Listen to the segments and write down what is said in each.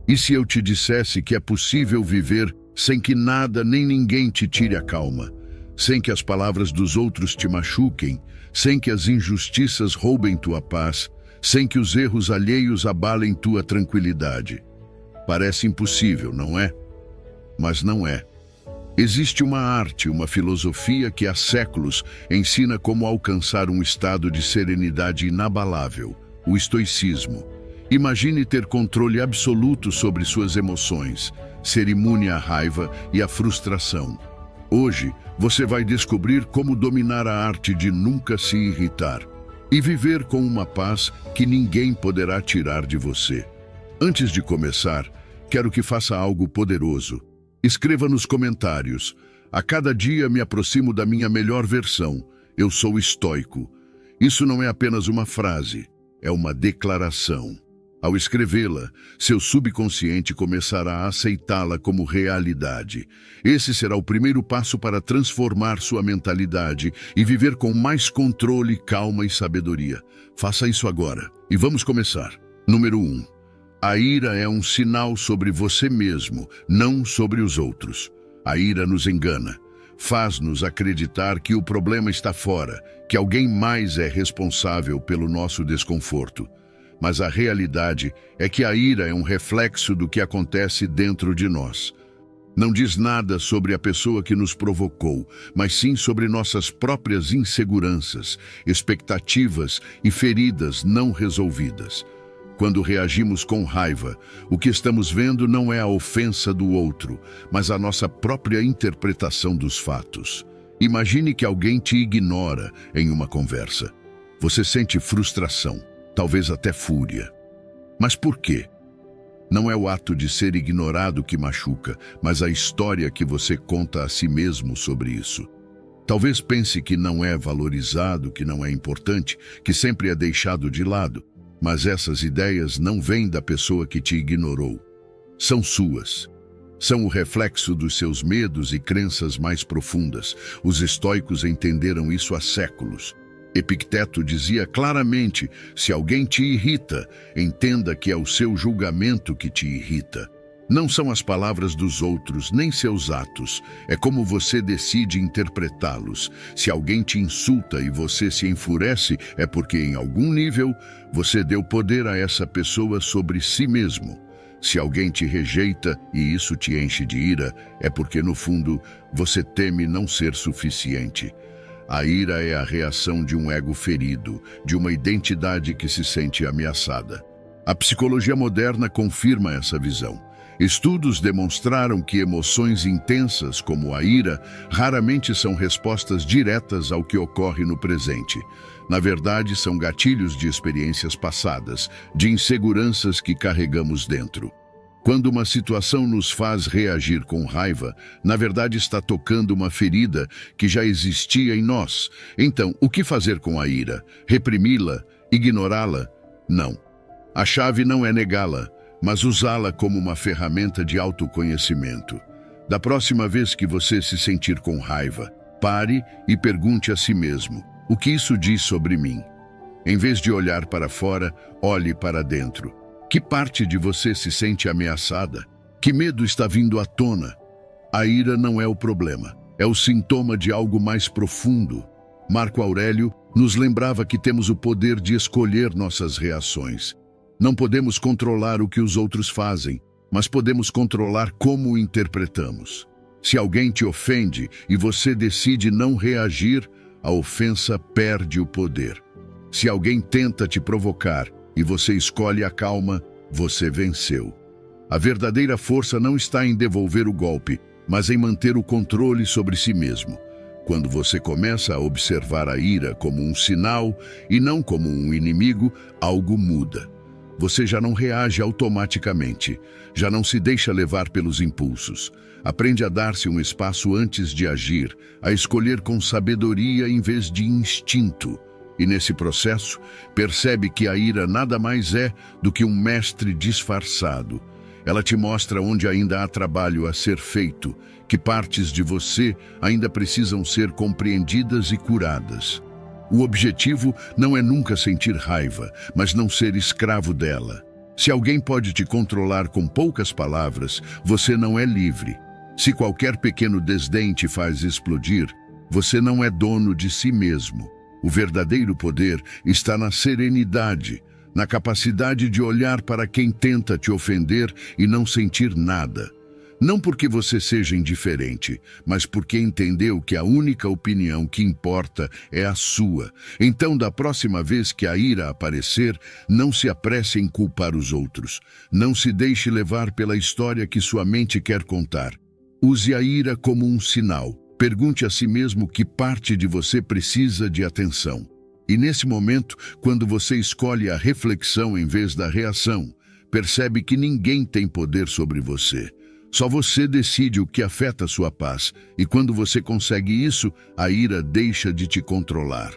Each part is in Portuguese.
E se eu te dissesse que é possível viver sem que nada nem ninguém te tire a calma, sem que as palavras dos outros te machuquem, sem que as injustiças roubem tua paz, sem que os erros alheios abalem tua tranquilidade? Parece impossível, não é? Mas não é. Existe uma arte, uma filosofia que há séculos ensina como alcançar um estado de serenidade inabalável, o estoicismo. Imagine ter controle absoluto sobre suas emoções, ser imune à raiva e à frustração. Hoje, você vai descobrir como dominar a arte de nunca se irritar e viver com uma paz que ninguém poderá tirar de você. Antes de começar, quero que faça algo poderoso. Escreva nos comentários: a cada dia me aproximo da minha melhor versão. Eu sou estoico. Isso não é apenas uma frase, é uma declaração. Ao escrevê-la, seu subconsciente começará a aceitá-la como realidade. Esse será o primeiro passo para transformar sua mentalidade e viver com mais controle, calma e sabedoria. Faça isso agora e vamos começar. Número 1. A ira é um sinal sobre você mesmo, não sobre os outros. A ira nos engana. Faz-nos acreditar que o problema está fora, que alguém mais é responsável pelo nosso desconforto. Mas a realidade é que a ira é um reflexo do que acontece dentro de nós. Não diz nada sobre a pessoa que nos provocou, mas sim sobre nossas próprias inseguranças, expectativas e feridas não resolvidas. Quando reagimos com raiva, o que estamos vendo não é a ofensa do outro, mas a nossa própria interpretação dos fatos. Imagine que alguém te ignora em uma conversa. Você sente frustração, talvez até fúria. Mas por quê? Não é o ato de ser ignorado que machuca, mas a história que você conta a si mesmo sobre isso. Talvez pense que não é valorizado, que não é importante, que sempre é deixado de lado. Mas essas ideias não vêm da pessoa que te ignorou. São suas. São o reflexo dos seus medos e crenças mais profundas. Os estoicos entenderam isso há séculos. Epicteto dizia claramente: se alguém te irrita, entenda que é o seu julgamento que te irrita. Não são as palavras dos outros, nem seus atos. É como você decide interpretá-los. Se alguém te insulta e você se enfurece, é porque, em algum nível, você deu poder a essa pessoa sobre si mesmo. Se alguém te rejeita e isso te enche de ira, é porque, no fundo, você teme não ser suficiente. A ira é a reação de um ego ferido, de uma identidade que se sente ameaçada. A psicologia moderna confirma essa visão. Estudos demonstraram que emoções intensas, como a ira, raramente são respostas diretas ao que ocorre no presente. Na verdade, são gatilhos de experiências passadas, de inseguranças que carregamos dentro. Quando uma situação nos faz reagir com raiva, na verdade está tocando uma ferida que já existia em nós. Então, o que fazer com a ira? Reprimi-la? Ignorá-la? Não. A chave não é negá-la, mas usá-la como uma ferramenta de autoconhecimento. Da próxima vez que você se sentir com raiva, pare e pergunte a si mesmo: o que isso diz sobre mim? Em vez de olhar para fora, olhe para dentro. Que parte de você se sente ameaçada? Que medo está vindo à tona? A ira não é o problema, é o sintoma de algo mais profundo. Marco Aurélio nos lembrava que temos o poder de escolher nossas reações. Não podemos controlar o que os outros fazem, mas podemos controlar como o interpretamos. Se alguém te ofende e você decide não reagir, a ofensa perde o poder. Se alguém tenta te provocar e você escolhe a calma, você venceu. A verdadeira força não está em devolver o golpe, mas em manter o controle sobre si mesmo. Quando você começa a observar a ira como um sinal e não como um inimigo, algo muda. Você já não reage automaticamente, já não se deixa levar pelos impulsos. Aprende a dar-se um espaço antes de agir, a escolher com sabedoria em vez de instinto. E nesse processo, percebe que a ira nada mais é do que um mestre disfarçado. Ela te mostra onde ainda há trabalho a ser feito, que partes de você ainda precisam ser compreendidas e curadas. O objetivo não é nunca sentir raiva, mas não ser escravo dela. Se alguém pode te controlar com poucas palavras, você não é livre. Se qualquer pequeno desdém te faz explodir, você não é dono de si mesmo. O verdadeiro poder está na serenidade, na capacidade de olhar para quem tenta te ofender e não sentir nada. Não porque você seja indiferente, mas porque entendeu que a única opinião que importa é a sua. Então, da próxima vez que a ira aparecer, não se apresse em culpar os outros. Não se deixe levar pela história que sua mente quer contar. Use a ira como um sinal. Pergunte a si mesmo que parte de você precisa de atenção. E nesse momento, quando você escolhe a reflexão em vez da reação, percebe que ninguém tem poder sobre você. Só você decide o que afeta sua paz, e quando você consegue isso, a ira deixa de te controlar.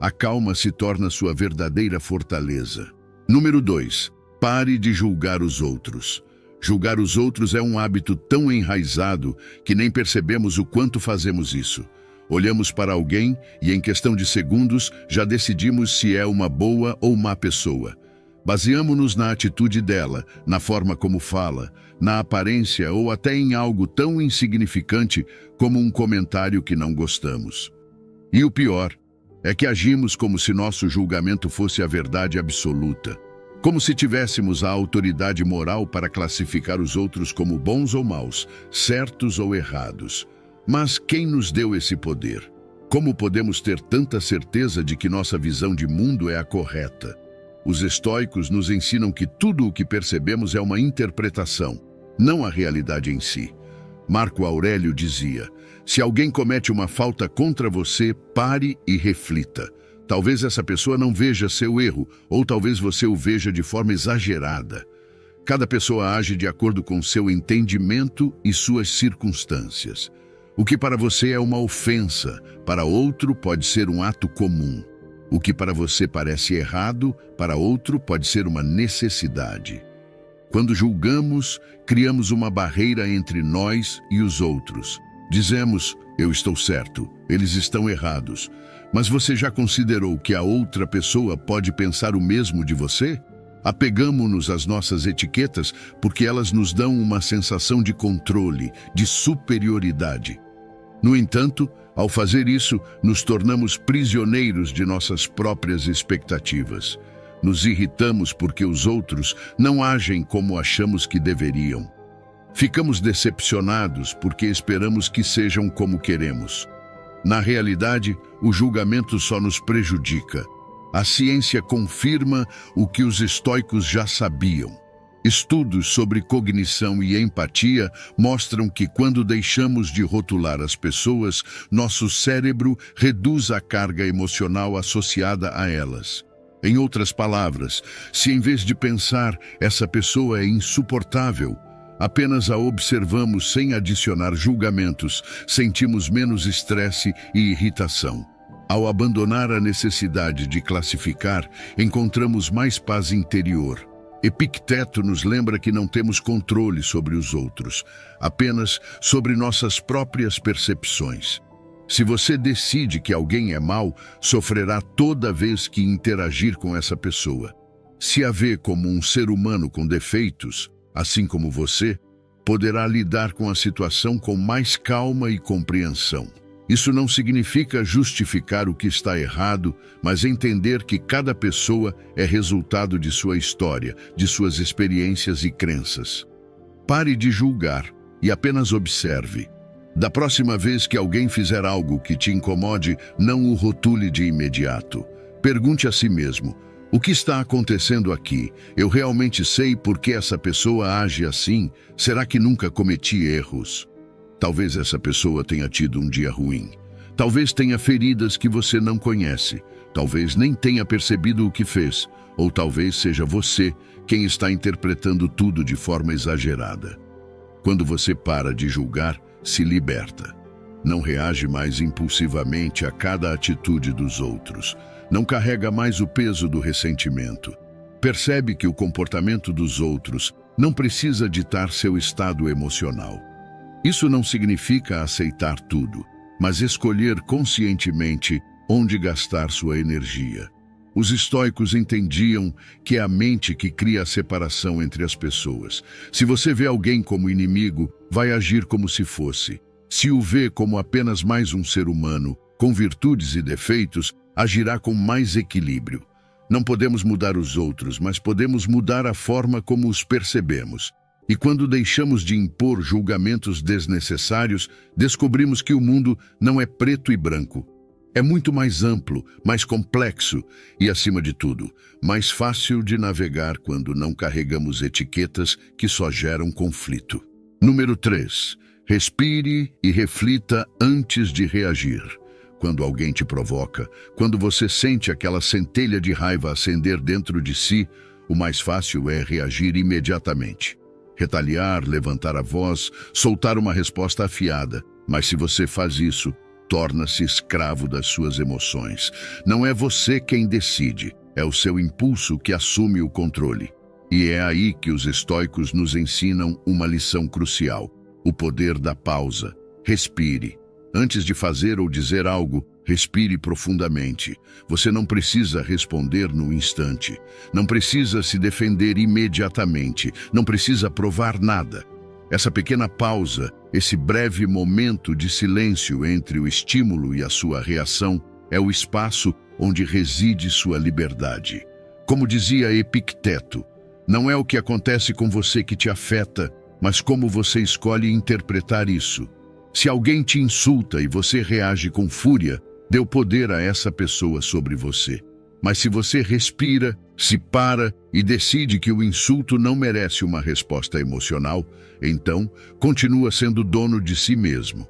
A calma se torna sua verdadeira fortaleza. Número 2. Pare de julgar os outros. Julgar os outros é um hábito tão enraizado que nem percebemos o quanto fazemos isso. Olhamos para alguém e, em questão de segundos, já decidimos se é uma boa ou má pessoa. Baseamo-nos na atitude dela, na forma como fala, na aparência ou até em algo tão insignificante como um comentário que não gostamos. E o pior é que agimos como se nosso julgamento fosse a verdade absoluta, como se tivéssemos a autoridade moral para classificar os outros como bons ou maus, certos ou errados. Mas quem nos deu esse poder? Como podemos ter tanta certeza de que nossa visão de mundo é a correta? Os estoicos nos ensinam que tudo o que percebemos é uma interpretação, não a realidade em si. Marco Aurélio dizia: se alguém comete uma falta contra você, pare e reflita. Talvez essa pessoa não veja seu erro, ou talvez você o veja de forma exagerada. Cada pessoa age de acordo com seu entendimento e suas circunstâncias. O que para você é uma ofensa, para outro pode ser um ato comum. O que para você parece errado, para outro pode ser uma necessidade. Quando julgamos, criamos uma barreira entre nós e os outros. Dizemos: eu estou certo, eles estão errados. Mas você já considerou que a outra pessoa pode pensar o mesmo de você? Apegamo-nos às nossas etiquetas porque elas nos dão uma sensação de controle, de superioridade. No entanto, ao fazer isso, nos tornamos prisioneiros de nossas próprias expectativas. Nos irritamos porque os outros não agem como achamos que deveriam. Ficamos decepcionados porque esperamos que sejam como queremos. Na realidade, o julgamento só nos prejudica. A ciência confirma o que os estoicos já sabiam. Estudos sobre cognição e empatia mostram que quando deixamos de rotular as pessoas, nosso cérebro reduz a carga emocional associada a elas. Em outras palavras, se em vez de pensar, essa pessoa é insuportável, apenas a observamos sem adicionar julgamentos, sentimos menos estresse e irritação. Ao abandonar a necessidade de classificar, encontramos mais paz interior. Epicteto nos lembra que não temos controle sobre os outros, apenas sobre nossas próprias percepções. Se você decide que alguém é mau, sofrerá toda vez que interagir com essa pessoa. Se a vê como um ser humano com defeitos, assim como você, poderá lidar com a situação com mais calma e compreensão. Isso não significa justificar o que está errado, mas entender que cada pessoa é resultado de sua história, de suas experiências e crenças. Pare de julgar e apenas observe. Da próxima vez que alguém fizer algo que te incomode, não o rotule de imediato. Pergunte a si mesmo: o que está acontecendo aqui? Eu realmente sei por que essa pessoa age assim? Será que nunca cometi erros? Talvez essa pessoa tenha tido um dia ruim. Talvez tenha feridas que você não conhece. Talvez nem tenha percebido o que fez. Ou talvez seja você quem está interpretando tudo de forma exagerada. Quando você para de julgar, se liberta. Não reage mais impulsivamente a cada atitude dos outros. Não carrega mais o peso do ressentimento. Percebe que o comportamento dos outros não precisa ditar seu estado emocional. Isso não significa aceitar tudo, mas escolher conscientemente onde gastar sua energia. Os estoicos entendiam que é a mente que cria a separação entre as pessoas. Se você vê alguém como inimigo, vai agir como se fosse. Se o vê como apenas mais um ser humano, com virtudes e defeitos, agirá com mais equilíbrio. Não podemos mudar os outros, mas podemos mudar a forma como os percebemos. E quando deixamos de impor julgamentos desnecessários, descobrimos que o mundo não é preto e branco. É muito mais amplo, mais complexo e, acima de tudo, mais fácil de navegar quando não carregamos etiquetas que só geram conflito. Número 3. Respire e reflita antes de reagir. Quando alguém te provoca, quando você sente aquela centelha de raiva acender dentro de si, o mais fácil é reagir imediatamente. Retaliar, levantar a voz, soltar uma resposta afiada. Mas se você faz isso, torna-se escravo das suas emoções. Não é você quem decide, é o seu impulso que assume o controle. E é aí que os estoicos nos ensinam uma lição crucial: o poder da pausa. Respire. Antes de fazer ou dizer algo, respire profundamente. Você não precisa responder no instante. Não precisa se defender imediatamente. Não precisa provar nada. Essa pequena pausa, esse breve momento de silêncio entre o estímulo e a sua reação, é o espaço onde reside sua liberdade. Como dizia Epicteto, não é o que acontece com você que te afeta, mas como você escolhe interpretar isso. Se alguém te insulta e você reage com fúria, deu poder a essa pessoa sobre você. Mas se você respira, se para e decide que o insulto não merece uma resposta emocional, então continua sendo dono de si mesmo.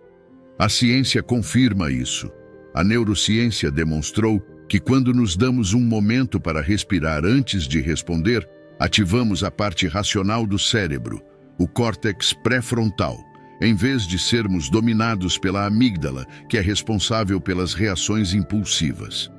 A ciência confirma isso. A neurociência demonstrou que quando nos damos um momento para respirar antes de responder, ativamos a parte racional do cérebro, o córtex pré-frontal, em vez de sermos dominados pela amígdala, que é responsável pelas reações impulsivas.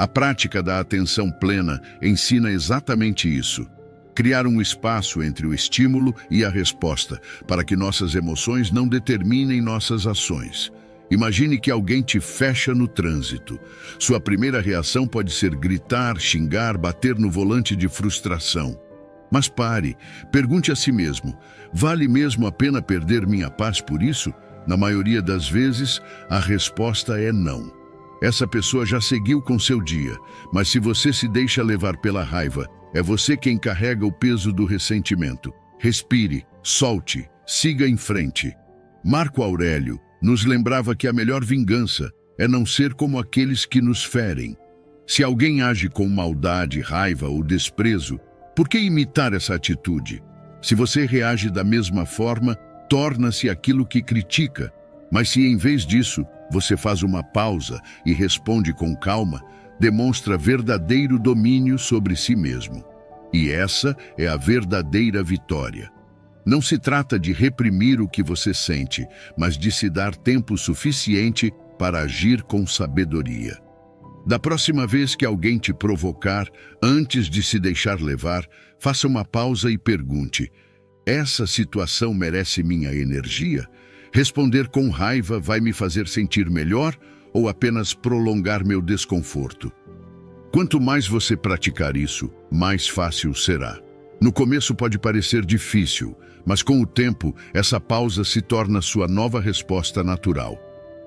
A prática da atenção plena ensina exatamente isso. Criar um espaço entre o estímulo e a resposta, para que nossas emoções não determinem nossas ações. Imagine que alguém te fecha no trânsito. Sua primeira reação pode ser gritar, xingar, bater no volante de frustração. Mas pare, pergunte a si mesmo: vale mesmo a pena perder minha paz por isso? Na maioria das vezes, a resposta é não. Essa pessoa já seguiu com seu dia, mas se você se deixa levar pela raiva, é você quem carrega o peso do ressentimento. Respire, solte, siga em frente. Marco Aurélio nos lembrava que a melhor vingança é não ser como aqueles que nos ferem. Se alguém age com maldade, raiva ou desprezo, por que imitar essa atitude? Se você reage da mesma forma, torna-se aquilo que critica. Mas se em vez disso, você faz uma pausa e responde com calma, demonstra verdadeiro domínio sobre si mesmo. E essa é a verdadeira vitória. Não se trata de reprimir o que você sente, mas de se dar tempo suficiente para agir com sabedoria. Da próxima vez que alguém te provocar, antes de se deixar levar, faça uma pausa e pergunte: essa situação merece minha energia? Responder com raiva vai me fazer sentir melhor ou apenas prolongar meu desconforto? Quanto mais você praticar isso, mais fácil será. No começo pode parecer difícil, mas com o tempo, essa pausa se torna sua nova resposta natural.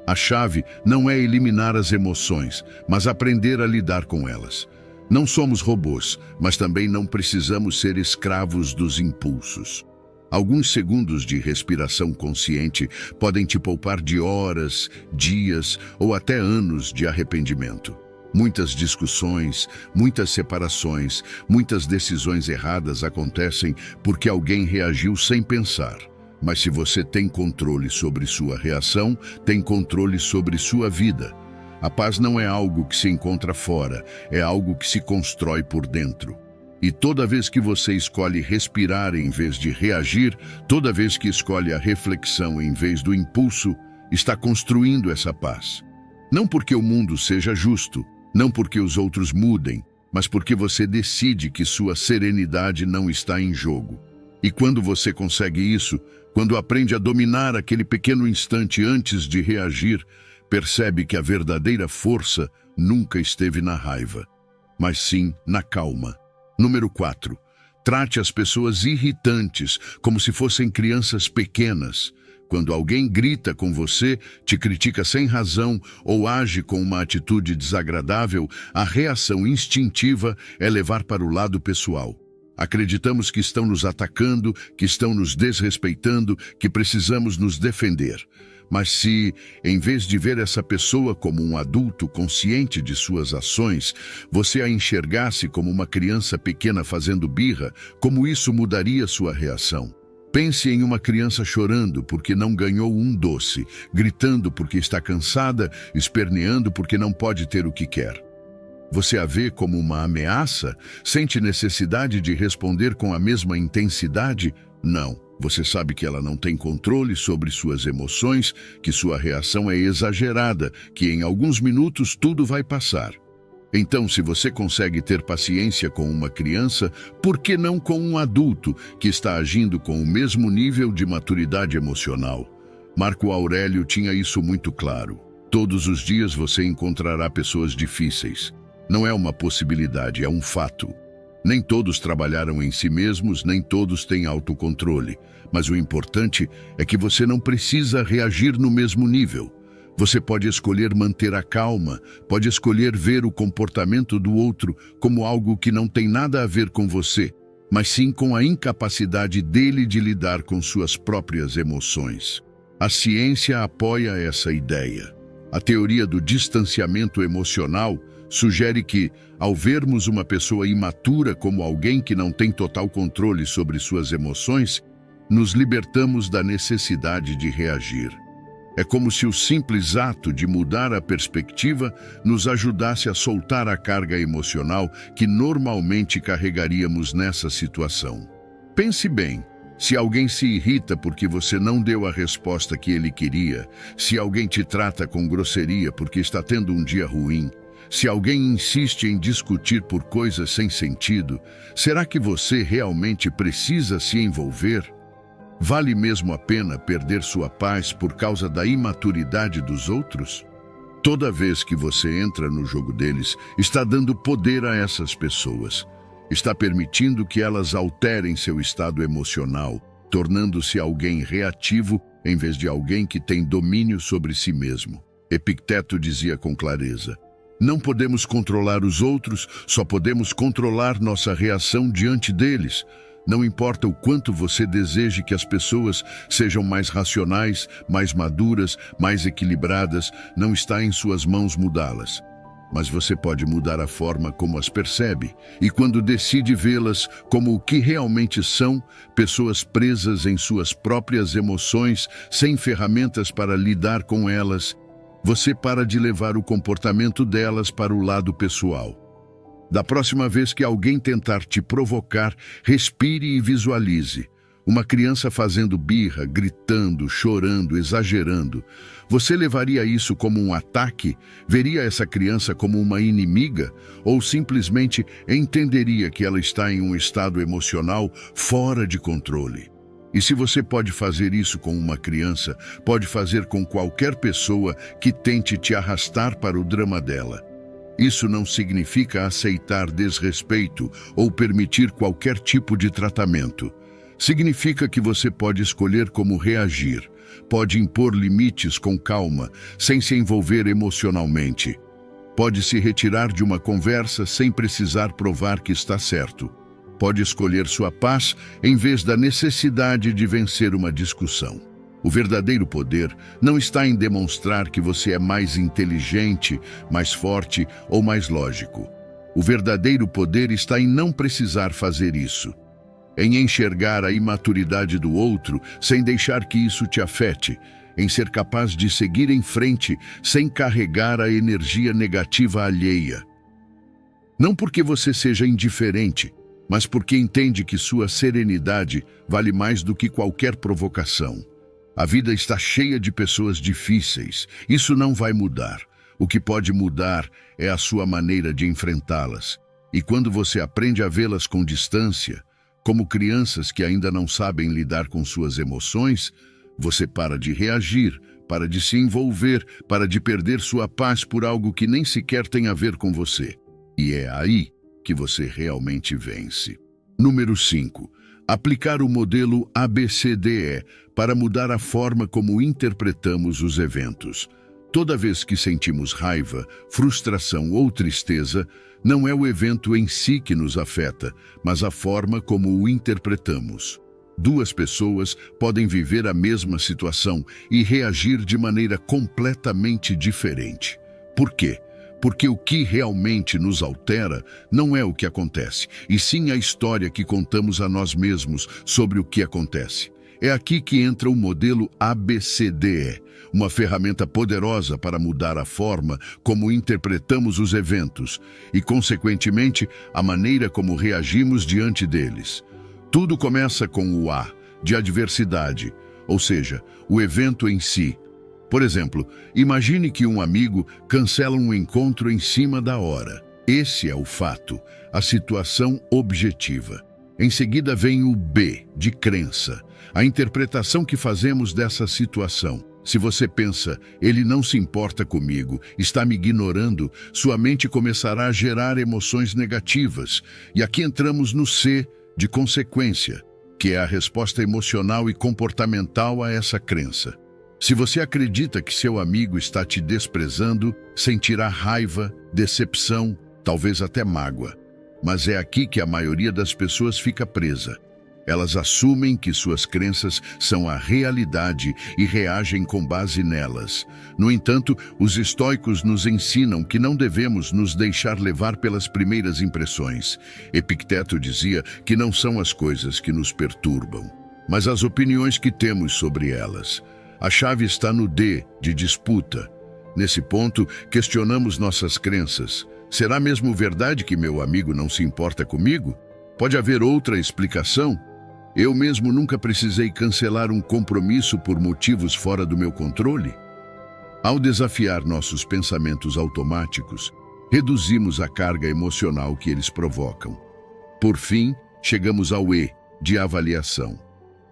A chave não é eliminar as emoções, mas aprender a lidar com elas. Não somos robôs, mas também não precisamos ser escravos dos impulsos. Alguns segundos de respiração consciente podem te poupar de horas, dias ou até anos de arrependimento. Muitas discussões, muitas separações, muitas decisões erradas acontecem porque alguém reagiu sem pensar. Mas se você tem controle sobre sua reação, tem controle sobre sua vida. A paz não é algo que se encontra fora, é algo que se constrói por dentro. E toda vez que você escolhe respirar em vez de reagir, toda vez que escolhe a reflexão em vez do impulso, está construindo essa paz. Não porque o mundo seja justo, não porque os outros mudem, mas porque você decide que sua serenidade não está em jogo. E quando você consegue isso, quando aprende a dominar aquele pequeno instante antes de reagir, percebe que a verdadeira força nunca esteve na raiva, mas sim na calma. Número 4. Trate as pessoas irritantes como se fossem crianças pequenas. Quando alguém grita com você, te critica sem razão ou age com uma atitude desagradável, a reação instintiva é levar para o lado pessoal. Acreditamos que estão nos atacando, que estão nos desrespeitando, que precisamos nos defender. Mas se, em vez de ver essa pessoa como um adulto consciente de suas ações, você a enxergasse como uma criança pequena fazendo birra, como isso mudaria sua reação? Pense em uma criança chorando porque não ganhou um doce, gritando porque está cansada, esperneando porque não pode ter o que quer. Você a vê como uma ameaça? Sente necessidade de responder com a mesma intensidade? Não. Você sabe que ela não tem controle sobre suas emoções, que sua reação é exagerada, que em alguns minutos tudo vai passar. Então, se você consegue ter paciência com uma criança, por que não com um adulto que está agindo com o mesmo nível de maturidade emocional? Marco Aurélio tinha isso muito claro. Todos os dias você encontrará pessoas difíceis. Não é uma possibilidade, é um fato. Nem todos trabalharam em si mesmos, nem todos têm autocontrole. Mas o importante é que você não precisa reagir no mesmo nível. Você pode escolher manter a calma, pode escolher ver o comportamento do outro como algo que não tem nada a ver com você, mas sim com a incapacidade dele de lidar com suas próprias emoções. A ciência apoia essa ideia. A teoria do distanciamento emocional sugere que, ao vermos uma pessoa imatura como alguém que não tem total controle sobre suas emoções, nos libertamos da necessidade de reagir. É como se o simples ato de mudar a perspectiva nos ajudasse a soltar a carga emocional que normalmente carregaríamos nessa situação. Pense bem, se alguém se irrita porque você não deu a resposta que ele queria, se alguém te trata com grosseria porque está tendo um dia ruim, se alguém insiste em discutir por coisas sem sentido, será que você realmente precisa se envolver? Vale mesmo a pena perder sua paz por causa da imaturidade dos outros? Toda vez que você entra no jogo deles, está dando poder a essas pessoas. Está permitindo que elas alterem seu estado emocional, tornando-se alguém reativo em vez de alguém que tem domínio sobre si mesmo. Epicteto dizia com clareza: não podemos controlar os outros, só podemos controlar nossa reação diante deles. Não importa o quanto você deseje que as pessoas sejam mais racionais, mais maduras, mais equilibradas, não está em suas mãos mudá-las. Mas você pode mudar a forma como as percebe, e quando decide vê-las como o que realmente são, pessoas presas em suas próprias emoções, sem ferramentas para lidar com elas, você para de levar o comportamento delas para o lado pessoal. Da próxima vez que alguém tentar te provocar, respire e visualize. Uma criança fazendo birra, gritando, chorando, exagerando. Você levaria isso como um ataque? Veria essa criança como uma inimiga? Ou simplesmente entenderia que ela está em um estado emocional fora de controle? E se você pode fazer isso com uma criança, pode fazer com qualquer pessoa que tente te arrastar para o drama dela. Isso não significa aceitar desrespeito ou permitir qualquer tipo de tratamento. Significa que você pode escolher como reagir, pode impor limites com calma, sem se envolver emocionalmente. Pode se retirar de uma conversa sem precisar provar que está certo. Pode escolher sua paz em vez da necessidade de vencer uma discussão. O verdadeiro poder não está em demonstrar que você é mais inteligente, mais forte ou mais lógico. O verdadeiro poder está em não precisar fazer isso. Em enxergar a imaturidade do outro sem deixar que isso te afete. Em ser capaz de seguir em frente sem carregar a energia negativa alheia. Não porque você seja indiferente, mas porque entende que sua serenidade vale mais do que qualquer provocação. A vida está cheia de pessoas difíceis. Isso não vai mudar. O que pode mudar é a sua maneira de enfrentá-las. E quando você aprende a vê-las com distância, como crianças que ainda não sabem lidar com suas emoções, você para de reagir, para de se envolver, para de perder sua paz por algo que nem sequer tem a ver com você. E é aí que você realmente vence. Número 5. Aplicar o modelo ABCDE para mudar a forma como interpretamos os eventos. Toda vez que sentimos raiva, frustração ou tristeza, não é o evento em si que nos afeta, mas a forma como o interpretamos. Duas pessoas podem viver a mesma situação e reagir de maneira completamente diferente. Por quê? Porque o que realmente nos altera não é o que acontece, e sim a história que contamos a nós mesmos sobre o que acontece. É aqui que entra o modelo ABCDE, uma ferramenta poderosa para mudar a forma como interpretamos os eventos e, consequentemente, a maneira como reagimos diante deles. Tudo começa com o A, de adversidade, ou seja, o evento em si. Por exemplo, imagine que um amigo cancela um encontro em cima da hora. Esse é o fato, a situação objetiva. Em seguida vem o B, de crença, a interpretação que fazemos dessa situação. Se você pensa, ele não se importa comigo, está me ignorando, sua mente começará a gerar emoções negativas. E aqui entramos no C, de consequência, que é a resposta emocional e comportamental a essa crença. Se você acredita que seu amigo está te desprezando, sentirá raiva, decepção, talvez até mágoa. Mas é aqui que a maioria das pessoas fica presa. Elas assumem que suas crenças são a realidade e reagem com base nelas. No entanto, os estoicos nos ensinam que não devemos nos deixar levar pelas primeiras impressões. Epicteto dizia que não são as coisas que nos perturbam, mas as opiniões que temos sobre elas. A chave está no D, de disputa. Nesse ponto, questionamos nossas crenças. Será mesmo verdade que meu amigo não se importa comigo? Pode haver outra explicação? Eu mesmo nunca precisei cancelar um compromisso por motivos fora do meu controle? Ao desafiar nossos pensamentos automáticos, reduzimos a carga emocional que eles provocam. Por fim, chegamos ao E, de avaliação.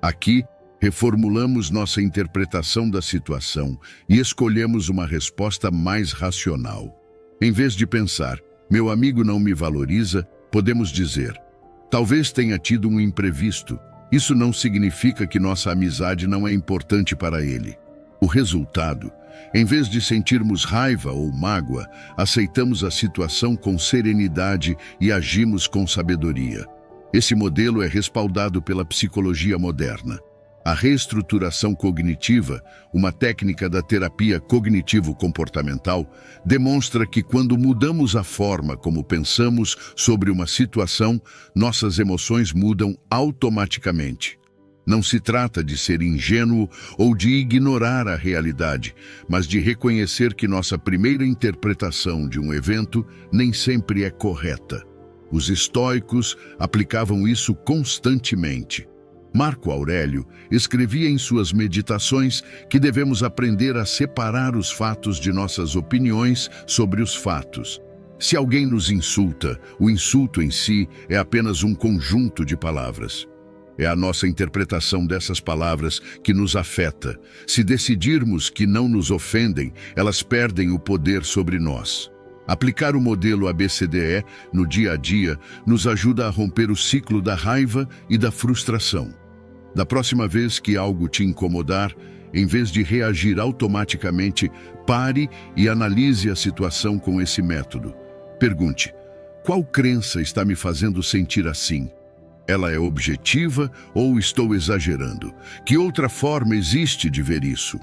Aqui, reformulamos nossa interpretação da situação e escolhemos uma resposta mais racional. Em vez de pensar, meu amigo não me valoriza, podemos dizer, talvez tenha tido um imprevisto. Isso não significa que nossa amizade não é importante para ele. O resultado, em vez de sentirmos raiva ou mágoa, aceitamos a situação com serenidade e agimos com sabedoria. Esse modelo é respaldado pela psicologia moderna. A reestruturação cognitiva, uma técnica da terapia cognitivo-comportamental, demonstra que quando mudamos a forma como pensamos sobre uma situação, nossas emoções mudam automaticamente. Não se trata de ser ingênuo ou de ignorar a realidade, mas de reconhecer que nossa primeira interpretação de um evento nem sempre é correta. Os estoicos aplicavam isso constantemente. Marco Aurélio escrevia em suas meditações que devemos aprender a separar os fatos de nossas opiniões sobre os fatos. Se alguém nos insulta, o insulto em si é apenas um conjunto de palavras. É a nossa interpretação dessas palavras que nos afeta. Se decidirmos que não nos ofendem, elas perdem o poder sobre nós. Aplicar o modelo ABCDE no dia a dia nos ajuda a romper o ciclo da raiva e da frustração. Da próxima vez que algo te incomodar, em vez de reagir automaticamente, pare e analise a situação com esse método. Pergunte, qual crença está me fazendo sentir assim? Ela é objetiva ou estou exagerando? Que outra forma existe de ver isso?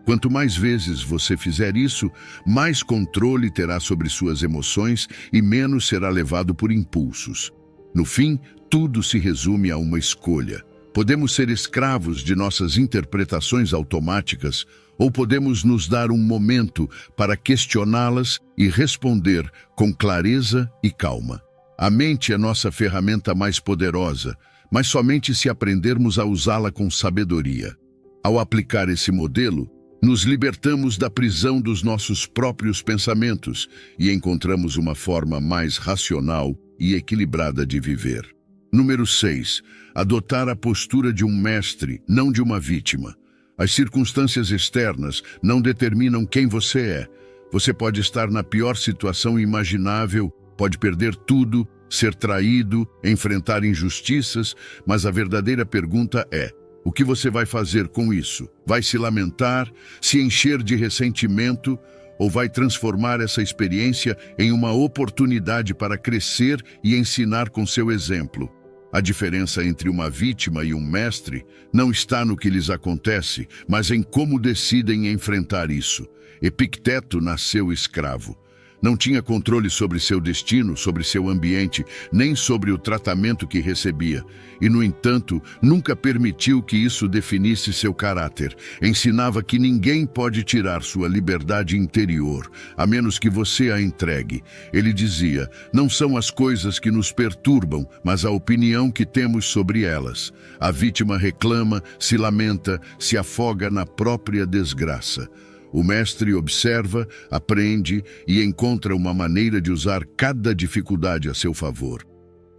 Quanto mais vezes você fizer isso, mais controle terá sobre suas emoções e menos será levado por impulsos. No fim, tudo se resume a uma escolha. Podemos ser escravos de nossas interpretações automáticas ou podemos nos dar um momento para questioná-las e responder com clareza e calma. A mente é nossa ferramenta mais poderosa, mas somente se aprendermos a usá-la com sabedoria. Ao aplicar esse modelo, nos libertamos da prisão dos nossos próprios pensamentos e encontramos uma forma mais racional e equilibrada de viver. Número 6. Adotar a postura de um mestre, não de uma vítima. As circunstâncias externas não determinam quem você é. Você pode estar na pior situação imaginável, pode perder tudo ser traído, enfrentar injustiças, mas a verdadeira pergunta é: o que você vai fazer com isso? Vai se lamentar, se encher de ressentimento, ou vai transformar essa experiência em uma oportunidade para crescer e ensinar com seu exemplo? A diferença entre uma vítima e um mestre não está no que lhes acontece, mas em como decidem enfrentar isso. Epicteto nasceu escravo. Não tinha controle sobre seu destino, sobre seu ambiente, nem sobre o tratamento que recebia. E, no entanto, nunca permitiu que isso definisse seu caráter. Ensinava que ninguém pode tirar sua liberdade interior, a menos que você a entregue. Ele dizia: não são as coisas que nos perturbam, mas a opinião que temos sobre elas. A vítima reclama, se lamenta, se afoga na própria desgraça. O mestre observa, aprende e encontra uma maneira de usar cada dificuldade a seu favor.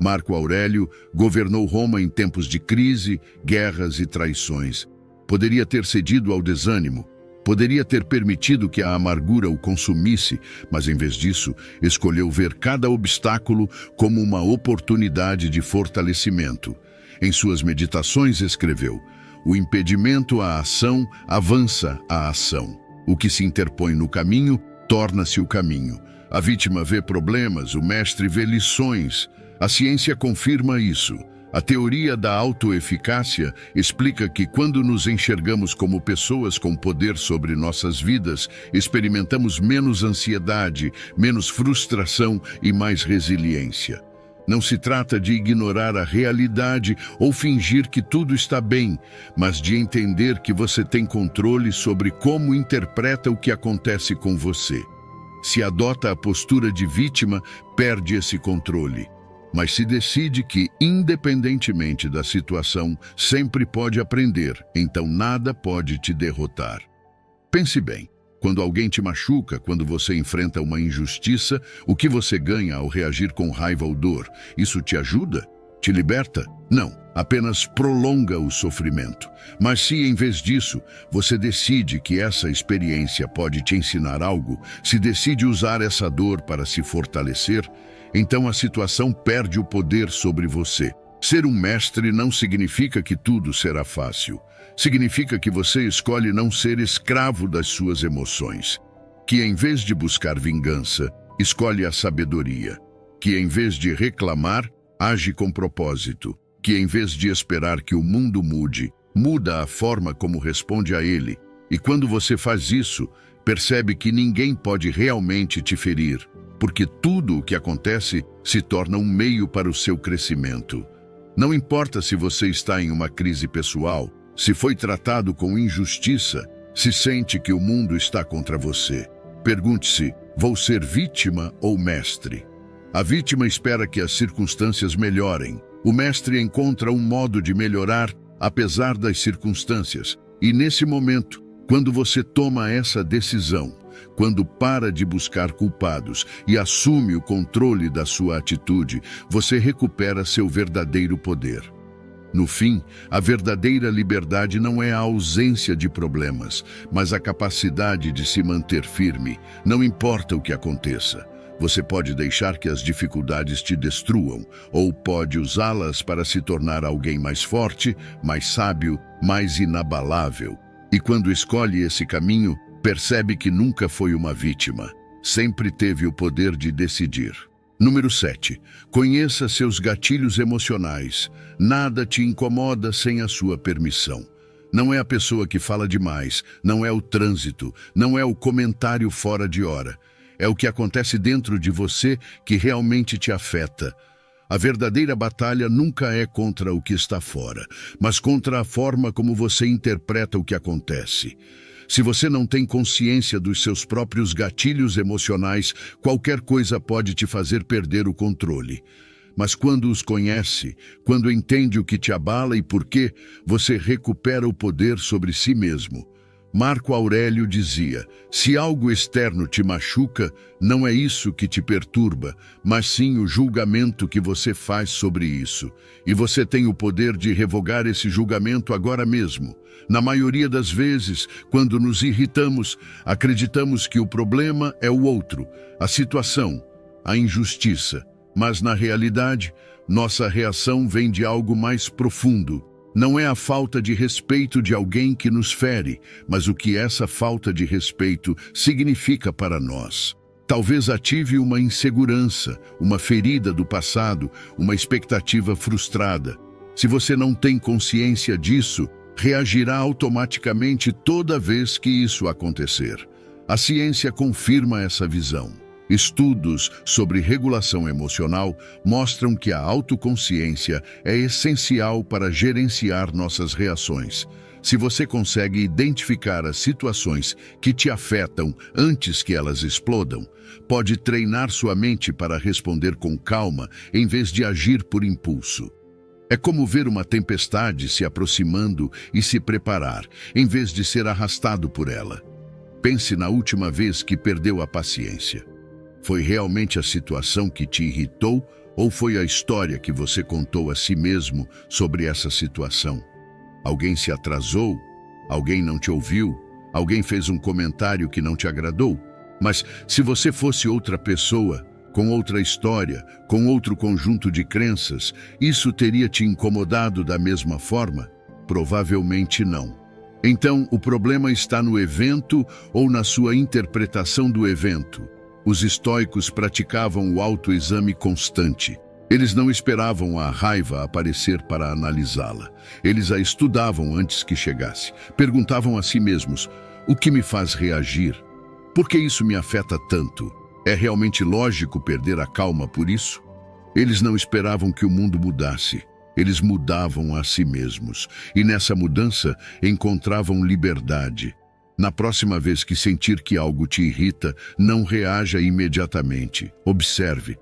Marco Aurélio governou Roma em tempos de crise, guerras e traições. Poderia ter cedido ao desânimo, poderia ter permitido que a amargura o consumisse, mas em vez disso, escolheu ver cada obstáculo como uma oportunidade de fortalecimento. Em suas meditações escreveu: o impedimento à ação avança a ação. O que se interpõe no caminho, torna-se o caminho. A vítima vê problemas, o mestre vê lições. A ciência confirma isso. A teoria da autoeficácia explica que quando nos enxergamos como pessoas com poder sobre nossas vidas, experimentamos menos ansiedade, menos frustração e mais resiliência. Não se trata de ignorar a realidade ou fingir que tudo está bem, mas de entender que você tem controle sobre como interpreta o que acontece com você. Se adota a postura de vítima, perde esse controle. Mas se decide que, independentemente da situação, sempre pode aprender, então nada pode te derrotar. Pense bem. Quando alguém te machuca, quando você enfrenta uma injustiça, o que você ganha ao reagir com raiva ou dor? Isso te ajuda? Te liberta? Não, apenas prolonga o sofrimento. Mas se, em vez disso, você decide que essa experiência pode te ensinar algo, se decide usar essa dor para se fortalecer, então a situação perde o poder sobre você. Ser um mestre não significa que tudo será fácil. Significa que você escolhe não ser escravo das suas emoções. Que em vez de buscar vingança, escolhe a sabedoria. Que em vez de reclamar, age com propósito. Que em vez de esperar que o mundo mude, muda a forma como responde a ele. E quando você faz isso, percebe que ninguém pode realmente te ferir, porque tudo o que acontece se torna um meio para o seu crescimento. Não importa se você está em uma crise pessoal, se foi tratado com injustiça, se sente que o mundo está contra você. Pergunte-se: vou ser vítima ou mestre? A vítima espera que as circunstâncias melhorem. O mestre encontra um modo de melhorar apesar das circunstâncias. E nesse momento, quando você toma essa decisão, quando para de buscar culpados e assume o controle da sua atitude, você recupera seu verdadeiro poder. No fim, a verdadeira liberdade não é a ausência de problemas, mas a capacidade de se manter firme, não importa o que aconteça. Você pode deixar que as dificuldades te destruam, ou pode usá-las para se tornar alguém mais forte, mais sábio, mais inabalável. E quando escolhe esse caminho, percebe que nunca foi uma vítima. Sempre teve o poder de decidir. Número 7. Conheça seus gatilhos emocionais. Nada te incomoda sem a sua permissão. Não é a pessoa que fala demais, não é o trânsito, não é o comentário fora de hora. É o que acontece dentro de você que realmente te afeta. A verdadeira batalha nunca é contra o que está fora, mas contra a forma como você interpreta o que acontece. Se você não tem consciência dos seus próprios gatilhos emocionais, qualquer coisa pode te fazer perder o controle. Mas quando os conhece, quando entende o que te abala e por quê, você recupera o poder sobre si mesmo. Marco Aurélio dizia: se algo externo te machuca, não é isso que te perturba, mas sim o julgamento que você faz sobre isso. E você tem o poder de revogar esse julgamento agora mesmo. Na maioria das vezes, quando nos irritamos, acreditamos que o problema é o outro, a situação, a injustiça. Mas, na realidade, nossa reação vem de algo mais profundo. Não é a falta de respeito de alguém que nos fere, mas o que essa falta de respeito significa para nós. Talvez ative uma insegurança, uma ferida do passado, uma expectativa frustrada. Se você não tem consciência disso, reagirá automaticamente toda vez que isso acontecer. A ciência confirma essa visão. Estudos sobre regulação emocional mostram que a autoconsciência é essencial para gerenciar nossas reações. Se você consegue identificar as situações que te afetam antes que elas explodam, pode treinar sua mente para responder com calma em vez de agir por impulso. É como ver uma tempestade se aproximando e se preparar, em vez de ser arrastado por ela. Pense na última vez que perdeu a paciência. Foi realmente a situação que te irritou ou foi a história que você contou a si mesmo sobre essa situação? Alguém se atrasou? Alguém não te ouviu? Alguém fez um comentário que não te agradou? Mas se você fosse outra pessoa, com outra história, com outro conjunto de crenças, isso teria te incomodado da mesma forma? Provavelmente não. Então, o problema está no evento ou na sua interpretação do evento. Os estoicos praticavam o autoexame constante. Eles não esperavam a raiva aparecer para analisá-la. Eles a estudavam antes que chegasse. Perguntavam a si mesmos: o que me faz reagir? Por que isso me afeta tanto? É realmente lógico perder a calma por isso? Eles não esperavam que o mundo mudasse. Eles mudavam a si mesmos. E nessa mudança encontravam liberdade. Na próxima vez que sentir que algo te irrita, não reaja imediatamente. Observe.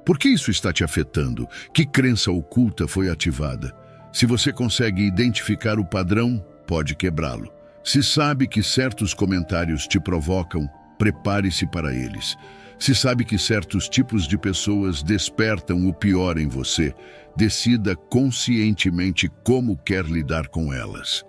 Por que isso está te afetando? Que crença oculta foi ativada? Se você consegue identificar o padrão, pode quebrá-lo. Se sabe que certos comentários te provocam, prepare-se para eles. Se sabe que certos tipos de pessoas despertam o pior em você, decida conscientemente como quer lidar com elas.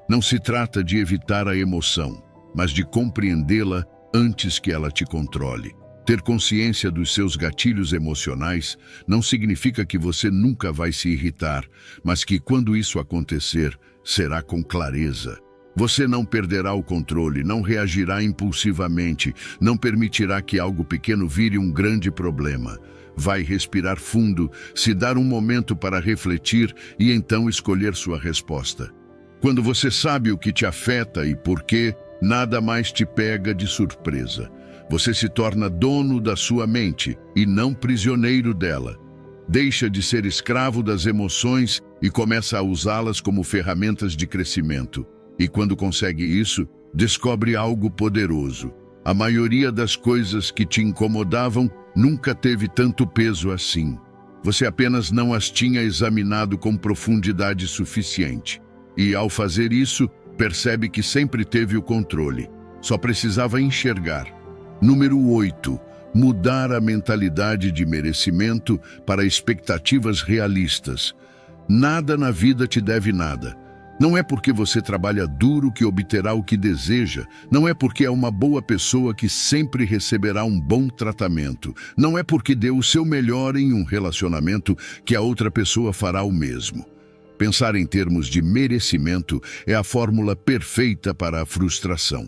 Não se trata de evitar a emoção, mas de compreendê-la antes que ela te controle. Ter consciência dos seus gatilhos emocionais não significa que você nunca vai se irritar, mas que quando isso acontecer, será com clareza. Você não perderá o controle, não reagirá impulsivamente, não permitirá que algo pequeno vire um grande problema. Vai respirar fundo, se dar um momento para refletir e então escolher sua resposta. Quando você sabe o que te afeta e por quê, nada mais te pega de surpresa. Você se torna dono da sua mente e não prisioneiro dela. Deixa de ser escravo das emoções e começa a usá-las como ferramentas de crescimento. E quando consegue isso, descobre algo poderoso. A maioria das coisas que te incomodavam nunca teve tanto peso assim. Você apenas não as tinha examinado com profundidade suficiente. E ao fazer isso, percebe que sempre teve o controle. Só precisava enxergar. Número 8. Mudar a mentalidade de merecimento para expectativas realistas. Nada na vida te deve nada. Não é porque você trabalha duro que obterá o que deseja. Não é porque é uma boa pessoa que sempre receberá um bom tratamento. Não é porque deu o seu melhor em um relacionamento que a outra pessoa fará o mesmo. Pensar em termos de merecimento é a fórmula perfeita para a frustração.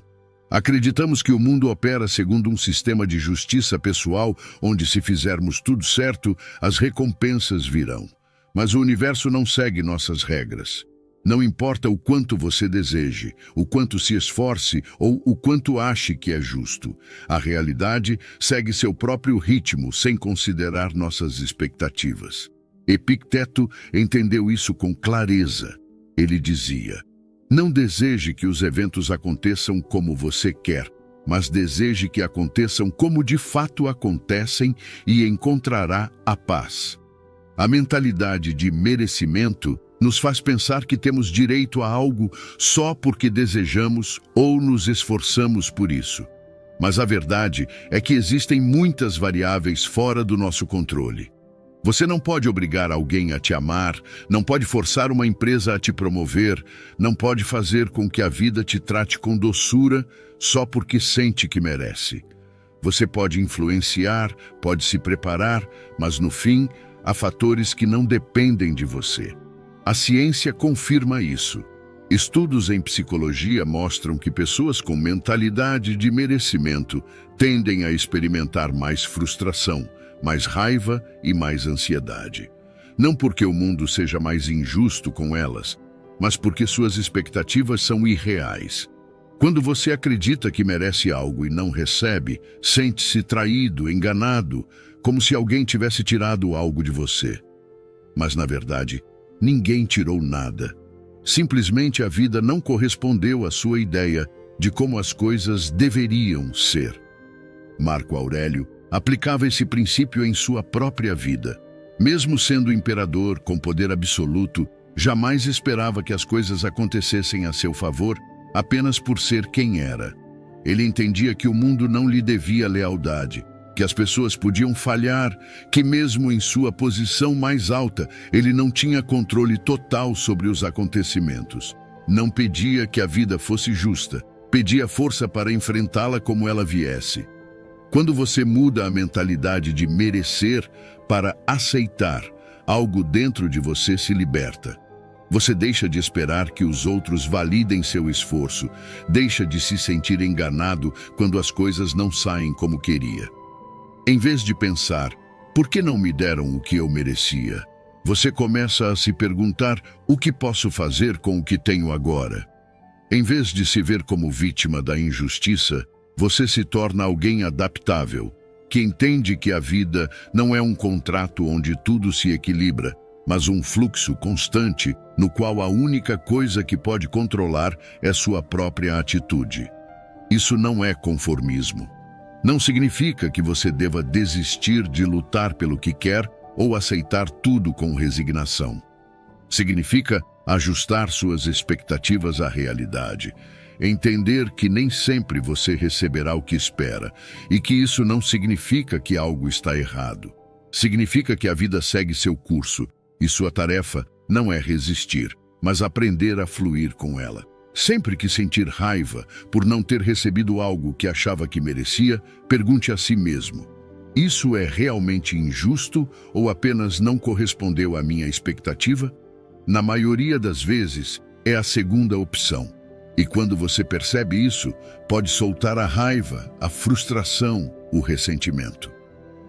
Acreditamos que o mundo opera segundo um sistema de justiça pessoal, onde se fizermos tudo certo, as recompensas virão. Mas o universo não segue nossas regras. Não importa o quanto você deseje, o quanto se esforce ou o quanto ache que é justo. A realidade segue seu próprio ritmo, sem considerar nossas expectativas. Epicteto entendeu isso com clareza. Ele dizia: não deseje que os eventos aconteçam como você quer, mas deseje que aconteçam como de fato acontecem e encontrará a paz. A mentalidade de merecimento nos faz pensar que temos direito a algo só porque desejamos ou nos esforçamos por isso. Mas a verdade é que existem muitas variáveis fora do nosso controle. Você não pode obrigar alguém a te amar, não pode forçar uma empresa a te promover, não pode fazer com que a vida te trate com doçura só porque sente que merece. Você pode influenciar, pode se preparar, mas no fim, há fatores que não dependem de você. A ciência confirma isso. Estudos em psicologia mostram que pessoas com mentalidade de merecimento tendem a experimentar mais frustração, mais raiva e mais ansiedade. Não porque o mundo seja mais injusto com elas, mas porque suas expectativas são irreais. Quando você acredita que merece algo e não recebe, sente-se traído, enganado, como se alguém tivesse tirado algo de você. Mas, na verdade, ninguém tirou nada. Simplesmente a vida não correspondeu à sua ideia de como as coisas deveriam ser. Marco Aurélio aplicava esse princípio em sua própria vida. Mesmo sendo imperador com poder absoluto, jamais esperava que as coisas acontecessem a seu favor apenas por ser quem era. Ele entendia que o mundo não lhe devia lealdade, que as pessoas podiam falhar, que mesmo em sua posição mais alta, ele não tinha controle total sobre os acontecimentos. Não pedia que a vida fosse justa, pedia força para enfrentá-la como ela viesse. Quando você muda a mentalidade de merecer para aceitar, algo dentro de você se liberta. Você deixa de esperar que os outros validem seu esforço, deixa de se sentir enganado quando as coisas não saem como queria. Em vez de pensar, por que não me deram o que eu merecia? Você começa a se perguntar, o que posso fazer com o que tenho agora? Em vez de se ver como vítima da injustiça, você se torna alguém adaptável, que entende que a vida não é um contrato onde tudo se equilibra, mas um fluxo constante no qual a única coisa que pode controlar é sua própria atitude. Isso não é conformismo. Não significa que você deva desistir de lutar pelo que quer ou aceitar tudo com resignação. Significa ajustar suas expectativas à realidade, entender que nem sempre você receberá o que espera e que isso não significa que algo está errado. Significa que a vida segue seu curso e sua tarefa não é resistir, mas aprender a fluir com ela. Sempre que sentir raiva por não ter recebido algo que achava que merecia, pergunte a si mesmo: isso é realmente injusto ou apenas não correspondeu à minha expectativa? Na maioria das vezes, é a segunda opção. E quando você percebe isso, pode soltar a raiva, a frustração, o ressentimento.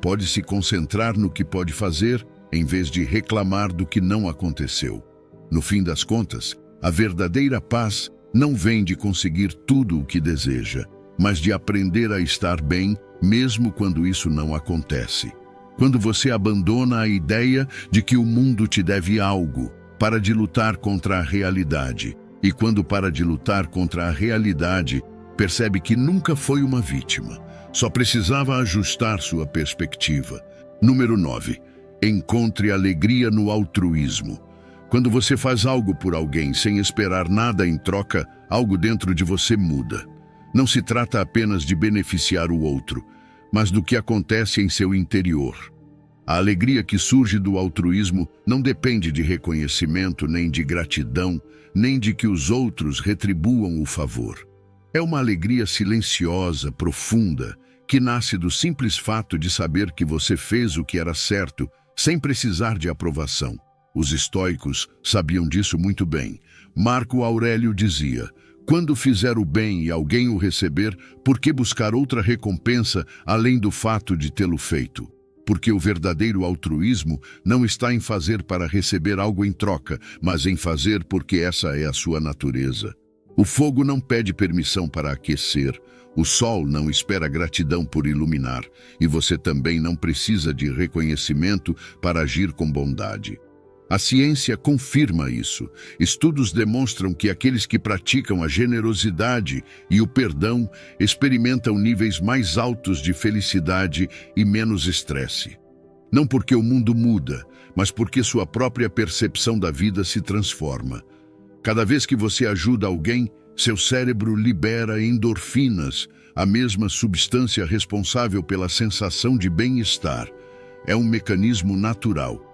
Pode se concentrar no que pode fazer, em vez de reclamar do que não aconteceu. No fim das contas, a verdadeira paz não vem de conseguir tudo o que deseja, mas de aprender a estar bem, mesmo quando isso não acontece. Quando você abandona a ideia de que o mundo te deve algo, para de lutar contra a realidade. E quando para de lutar contra a realidade, percebe que nunca foi uma vítima. Só precisava ajustar sua perspectiva. Número 9. Encontre alegria no altruísmo. Quando você faz algo por alguém sem esperar nada em troca, algo dentro de você muda. Não se trata apenas de beneficiar o outro, mas do que acontece em seu interior. A alegria que surge do altruísmo não depende de reconhecimento, nem de gratidão, nem de que os outros retribuam o favor. É uma alegria silenciosa, profunda, que nasce do simples fato de saber que você fez o que era certo, sem precisar de aprovação. Os estoicos sabiam disso muito bem. Marco Aurélio dizia: quando fizer o bem e alguém o receber, por que buscar outra recompensa além do fato de tê-lo feito? Porque o verdadeiro altruísmo não está em fazer para receber algo em troca, mas em fazer porque essa é a sua natureza. O fogo não pede permissão para aquecer, o sol não espera gratidão por iluminar, e você também não precisa de reconhecimento para agir com bondade. A ciência confirma isso. Estudos demonstram que aqueles que praticam a generosidade e o perdão experimentam níveis mais altos de felicidade e menos estresse. Não porque o mundo muda, mas porque sua própria percepção da vida se transforma. Cada vez que você ajuda alguém, seu cérebro libera endorfinas, a mesma substância responsável pela sensação de bem-estar. É um mecanismo natural.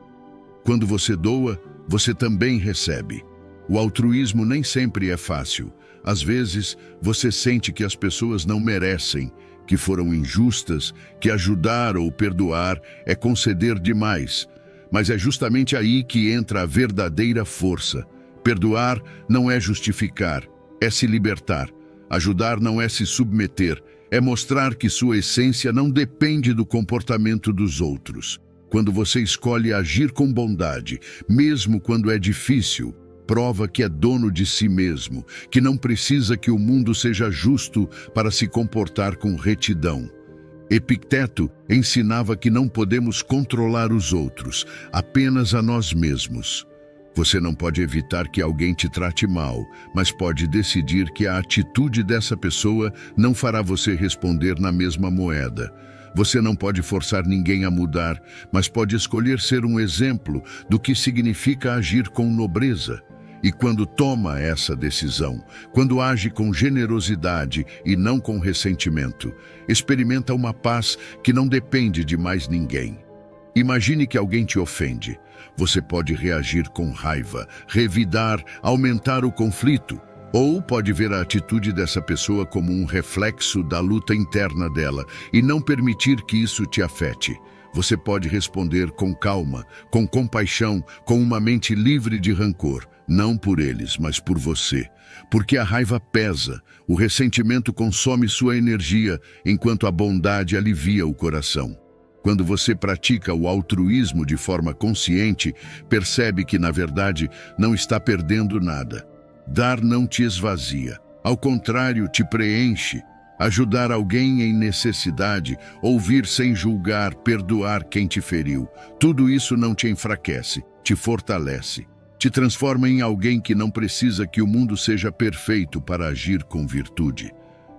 Quando você doa, você também recebe. O altruísmo nem sempre é fácil. Às vezes, você sente que as pessoas não merecem, que foram injustas, que ajudar ou perdoar é conceder demais. Mas é justamente aí que entra a verdadeira força. Perdoar não é justificar, é se libertar. Ajudar não é se submeter, é mostrar que sua essência não depende do comportamento dos outros. Quando você escolhe agir com bondade, mesmo quando é difícil, prova que é dono de si mesmo, que não precisa que o mundo seja justo para se comportar com retidão. Epicteto ensinava que não podemos controlar os outros, apenas a nós mesmos. Você não pode evitar que alguém te trate mal, mas pode decidir que a atitude dessa pessoa não fará você responder na mesma moeda. Você não pode forçar ninguém a mudar, mas pode escolher ser um exemplo do que significa agir com nobreza. E quando toma essa decisão, quando age com generosidade e não com ressentimento, experimenta uma paz que não depende de mais ninguém. Imagine que alguém te ofende. Você pode reagir com raiva, revidar, aumentar o conflito, ou pode ver a atitude dessa pessoa como um reflexo da luta interna dela e não permitir que isso te afete. Você pode responder com calma, com compaixão, com uma mente livre de rancor, não por eles, mas por você. Porque a raiva pesa, o ressentimento consome sua energia, enquanto a bondade alivia o coração. Quando você pratica o altruísmo de forma consciente, percebe que, na verdade, não está perdendo nada. Dar não te esvazia, ao contrário, te preenche. Ajudar alguém em necessidade, ouvir sem julgar, perdoar quem te feriu. Tudo isso não te enfraquece, te fortalece. Te transforma em alguém que não precisa que o mundo seja perfeito para agir com virtude.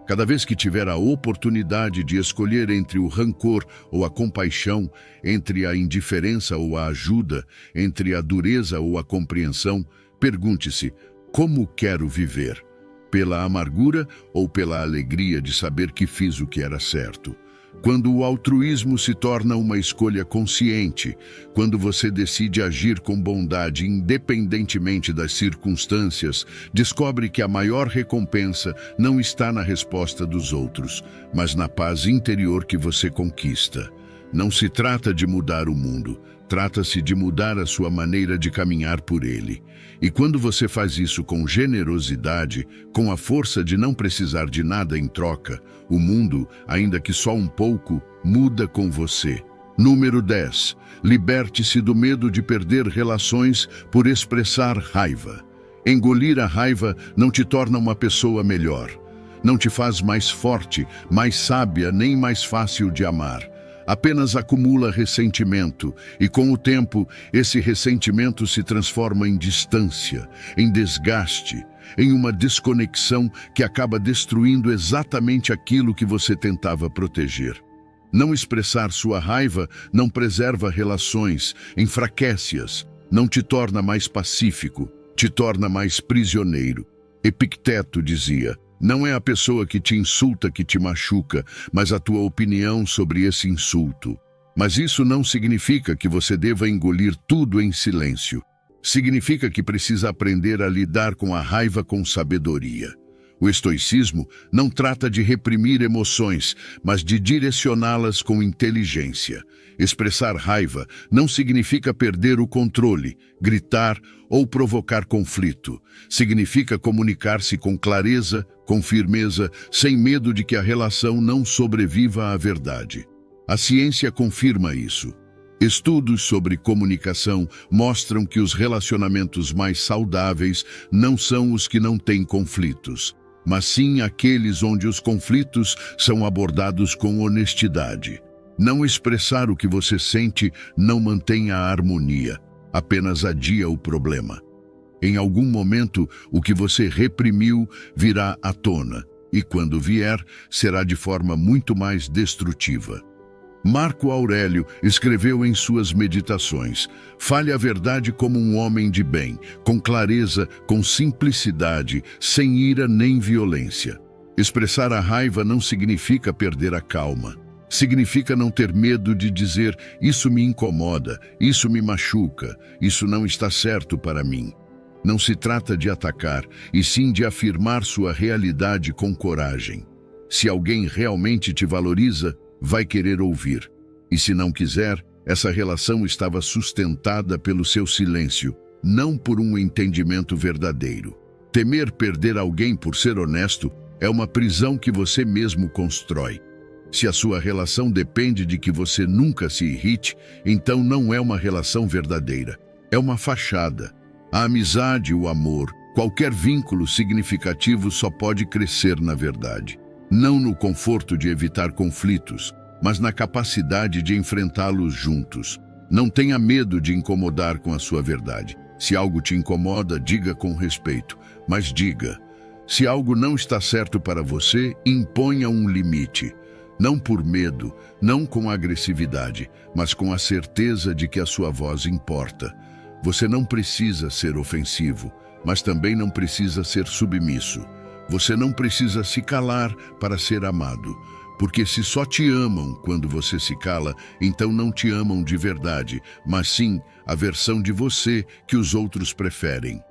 Cada vez que tiver a oportunidade de escolher entre o rancor ou a compaixão, entre a indiferença ou a ajuda, entre a dureza ou a compreensão, pergunte-se: como quero viver? Pela amargura ou pela alegria de saber que fiz o que era certo? Quando o altruísmo se torna uma escolha consciente, quando você decide agir com bondade independentemente das circunstâncias, descobre que a maior recompensa não está na resposta dos outros, mas na paz interior que você conquista. Não se trata de mudar o mundo, trata-se de mudar a sua maneira de caminhar por ele. E quando você faz isso com generosidade, com a força de não precisar de nada em troca, o mundo, ainda que só um pouco, muda com você. Número 10. Liberte-se do medo de perder relações por expressar raiva. Engolir a raiva não te torna uma pessoa melhor. Não te faz mais forte, mais sábia, nem mais fácil de amar. Apenas acumula ressentimento e, com o tempo, esse ressentimento se transforma em distância, em desgaste, em uma desconexão que acaba destruindo exatamente aquilo que você tentava proteger. Não expressar sua raiva não preserva relações, enfraquece-as, não te torna mais pacífico, te torna mais prisioneiro. Epicteto dizia: não é a pessoa que te insulta que te machuca, mas a tua opinião sobre esse insulto. Mas isso não significa que você deva engolir tudo em silêncio. Significa que precisa aprender a lidar com a raiva com sabedoria. O estoicismo não trata de reprimir emoções, mas de direcioná-las com inteligência. Expressar raiva não significa perder o controle, gritar ou provocar conflito. Significa comunicar-se com clareza, com firmeza, sem medo de que a relação não sobreviva à verdade. A ciência confirma isso. Estudos sobre comunicação mostram que os relacionamentos mais saudáveis não são os que não têm conflitos, mas sim aqueles onde os conflitos são abordados com honestidade. Não expressar o que você sente não mantém a harmonia, apenas adia o problema. Em algum momento, o que você reprimiu virá à tona, e quando vier, será de forma muito mais destrutiva. Marco Aurélio escreveu em suas meditações: fale a verdade como um homem de bem, com clareza, com simplicidade, sem ira nem violência. Expressar a raiva não significa perder a calma. Significa não ter medo de dizer: isso me incomoda, isso me machuca, isso não está certo para mim. Não se trata de atacar, e sim de afirmar sua realidade com coragem. Se alguém realmente te valoriza, vai querer ouvir. E se não quiser, essa relação estava sustentada pelo seu silêncio, não por um entendimento verdadeiro. Temer perder alguém por ser honesto é uma prisão que você mesmo constrói. Se a sua relação depende de que você nunca se irrite, então não é uma relação verdadeira. É uma fachada. A amizade, o amor, qualquer vínculo significativo só pode crescer na verdade. Não no conforto de evitar conflitos, mas na capacidade de enfrentá-los juntos. Não tenha medo de incomodar com a sua verdade. Se algo te incomoda, diga com respeito, mas diga. Se algo não está certo para você, imponha um limite. Não por medo, não com agressividade, mas com a certeza de que a sua voz importa. Você não precisa ser ofensivo, mas também não precisa ser submisso. Você não precisa se calar para ser amado, porque se só te amam quando você se cala, então não te amam de verdade, mas sim a versão de você que os outros preferem.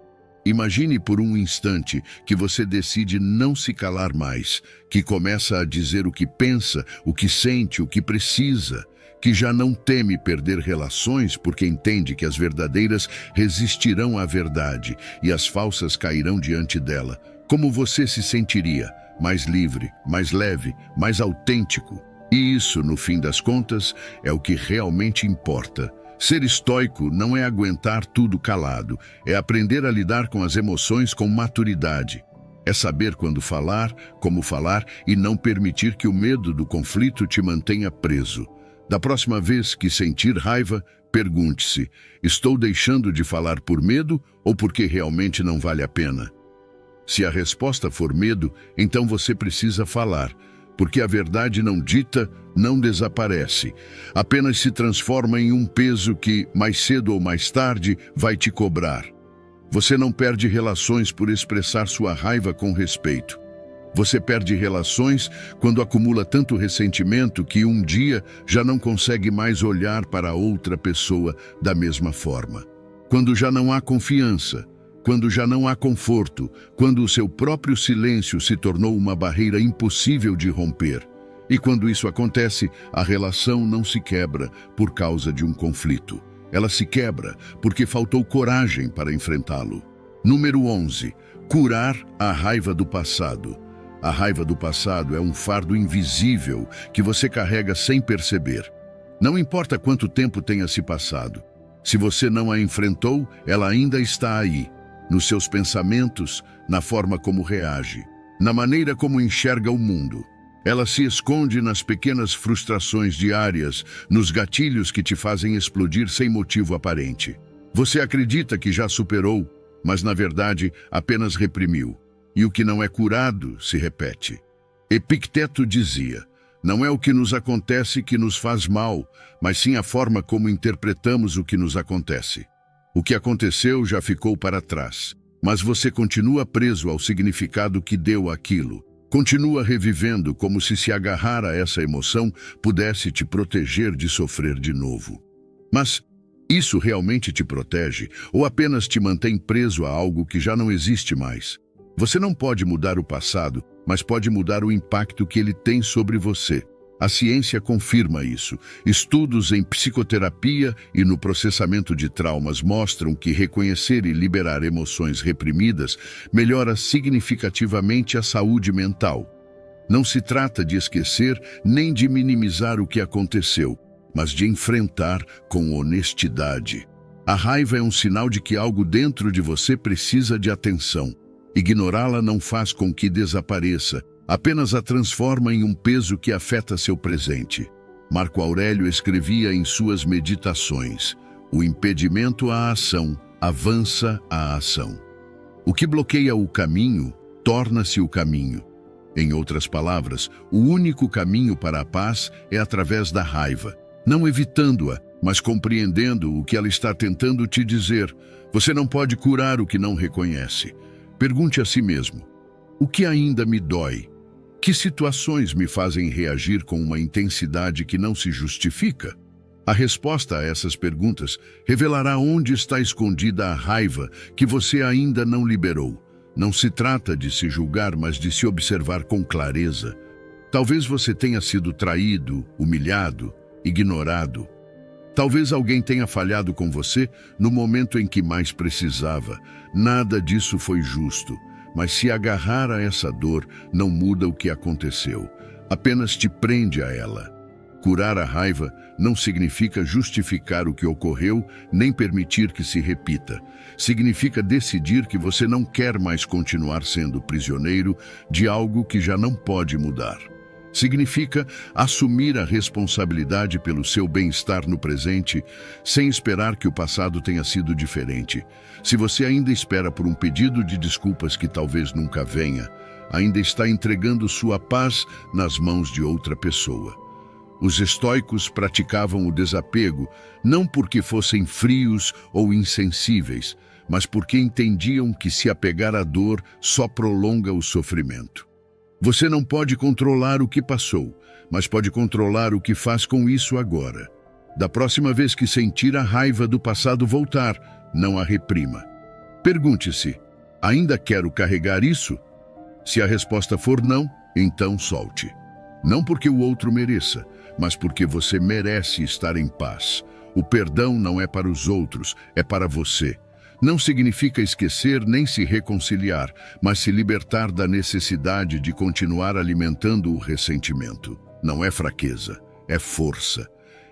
Imagine por um instante que você decide não se calar mais, que começa a dizer o que pensa, o que sente, o que precisa, que já não teme perder relações porque entende que as verdadeiras resistirão à verdade e as falsas cairão diante dela. Como você se sentiria? Mais livre, mais leve, mais autêntico. E isso, no fim das contas, é o que realmente importa. Ser estoico não é aguentar tudo calado, é aprender a lidar com as emoções com maturidade. É saber quando falar, como falar e não permitir que o medo do conflito te mantenha preso. Da próxima vez que sentir raiva, pergunte-se: estou deixando de falar por medo ou porque realmente não vale a pena? Se a resposta for medo, então você precisa falar, porque a verdade não dita, não desaparece. Apenas se transforma em um peso que, mais cedo ou mais tarde, vai te cobrar. Você não perde relações por expressar sua raiva com respeito. Você perde relações quando acumula tanto ressentimento que um dia já não consegue mais olhar para outra pessoa da mesma forma. Quando já não há confiança, quando já não há conforto, quando o seu próprio silêncio se tornou uma barreira impossível de romper. E quando isso acontece, a relação não se quebra por causa de um conflito. Ela se quebra porque faltou coragem para enfrentá-lo. Número 11. Curar a raiva do passado. A raiva do passado é um fardo invisível que você carrega sem perceber. Não importa quanto tempo tenha se passado. Se você não a enfrentou, ela ainda está aí. Nos seus pensamentos, na forma como reage, na maneira como enxerga o mundo. Ela se esconde nas pequenas frustrações diárias, nos gatilhos que te fazem explodir sem motivo aparente. Você acredita que já superou, mas na verdade apenas reprimiu. E o que não é curado se repete. Epicteto dizia: não é o que nos acontece que nos faz mal, mas sim a forma como interpretamos o que nos acontece. O que aconteceu já ficou para trás, mas você continua preso ao significado que deu aquilo. Continua revivendo como se agarrar a essa emoção pudesse te proteger de sofrer de novo. Mas isso realmente te protege ou apenas te mantém preso a algo que já não existe mais? Você não pode mudar o passado, mas pode mudar o impacto que ele tem sobre você. A ciência confirma isso. Estudos em psicoterapia e no processamento de traumas mostram que reconhecer e liberar emoções reprimidas melhora significativamente a saúde mental. Não se trata de esquecer nem de minimizar o que aconteceu, mas de enfrentar com honestidade. A raiva é um sinal de que algo dentro de você precisa de atenção. Ignorá-la não faz com que desapareça, apenas a transforma em um peso que afeta seu presente. Marco Aurélio escrevia em suas meditações: o impedimento à ação avança a ação. O que bloqueia o caminho torna-se o caminho. Em outras palavras, o único caminho para a paz é através da raiva, não evitando-a, mas compreendendo o que ela está tentando te dizer. Você não pode curar o que não reconhece. Pergunte a si mesmo: o que ainda me dói? Que situações me fazem reagir com uma intensidade que não se justifica? A resposta a essas perguntas revelará onde está escondida a raiva que você ainda não liberou. Não se trata de se julgar, mas de se observar com clareza. Talvez você tenha sido traído, humilhado, ignorado. Talvez alguém tenha falhado com você no momento em que mais precisava. Nada disso foi justo, mas se agarrar a essa dor não muda o que aconteceu, apenas te prende a ela. Curar a raiva não significa justificar o que ocorreu, nem permitir que se repita. Significa decidir que você não quer mais continuar sendo prisioneiro de algo que já não pode mudar. Significa assumir a responsabilidade pelo seu bem-estar no presente, sem esperar que o passado tenha sido diferente. Se você ainda espera por um pedido de desculpas que talvez nunca venha, ainda está entregando sua paz nas mãos de outra pessoa. Os estoicos praticavam o desapego não porque fossem frios ou insensíveis, mas porque entendiam que se apegar à dor só prolonga o sofrimento. Você não pode controlar o que passou, mas pode controlar o que faz com isso agora. Da próxima vez que sentir a raiva do passado voltar, não a reprima. Pergunte-se: ainda quero carregar isso? Se a resposta for não, então solte. Não porque o outro mereça, mas porque você merece estar em paz. O perdão não é para os outros, é para você. Não significa esquecer nem se reconciliar, mas se libertar da necessidade de continuar alimentando o ressentimento. Não é fraqueza, é força.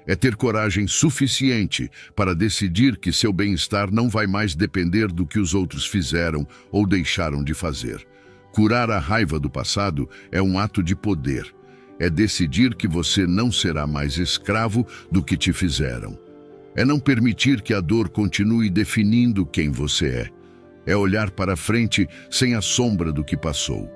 É ter coragem suficiente para decidir que seu bem-estar não vai mais depender do que os outros fizeram ou deixaram de fazer. Curar a raiva do passado é um ato de poder. É decidir que você não será mais escravo do que te fizeram. É não permitir que a dor continue definindo quem você é. É olhar para frente sem a sombra do que passou.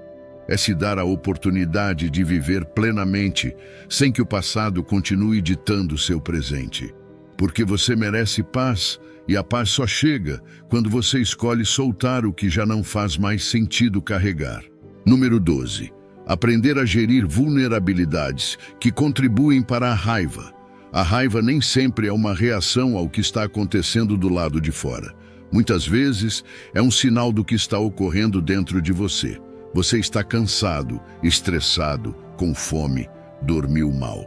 É se dar a oportunidade de viver plenamente, sem que o passado continue ditando seu presente. Porque você merece paz, e a paz só chega quando você escolhe soltar o que já não faz mais sentido carregar. Número 12. Aprender a gerir vulnerabilidades que contribuem para a raiva. A raiva nem sempre é uma reação ao que está acontecendo do lado de fora. Muitas vezes é um sinal do que está ocorrendo dentro de você. Você está cansado, estressado, com fome, dormiu mal.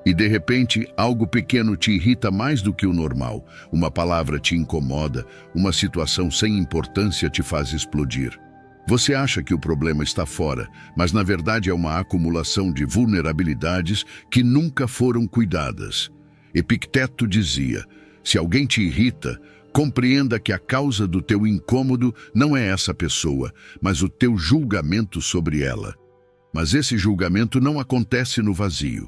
E de repente, algo pequeno te irrita mais do que o normal. Uma palavra te incomoda, uma situação sem importância te faz explodir. Você acha que o problema está fora, mas na verdade é uma acumulação de vulnerabilidades que nunca foram cuidadas. Epicteto dizia: se alguém te irrita, compreenda que a causa do teu incômodo não é essa pessoa, mas o teu julgamento sobre ela. Mas esse julgamento não acontece no vazio.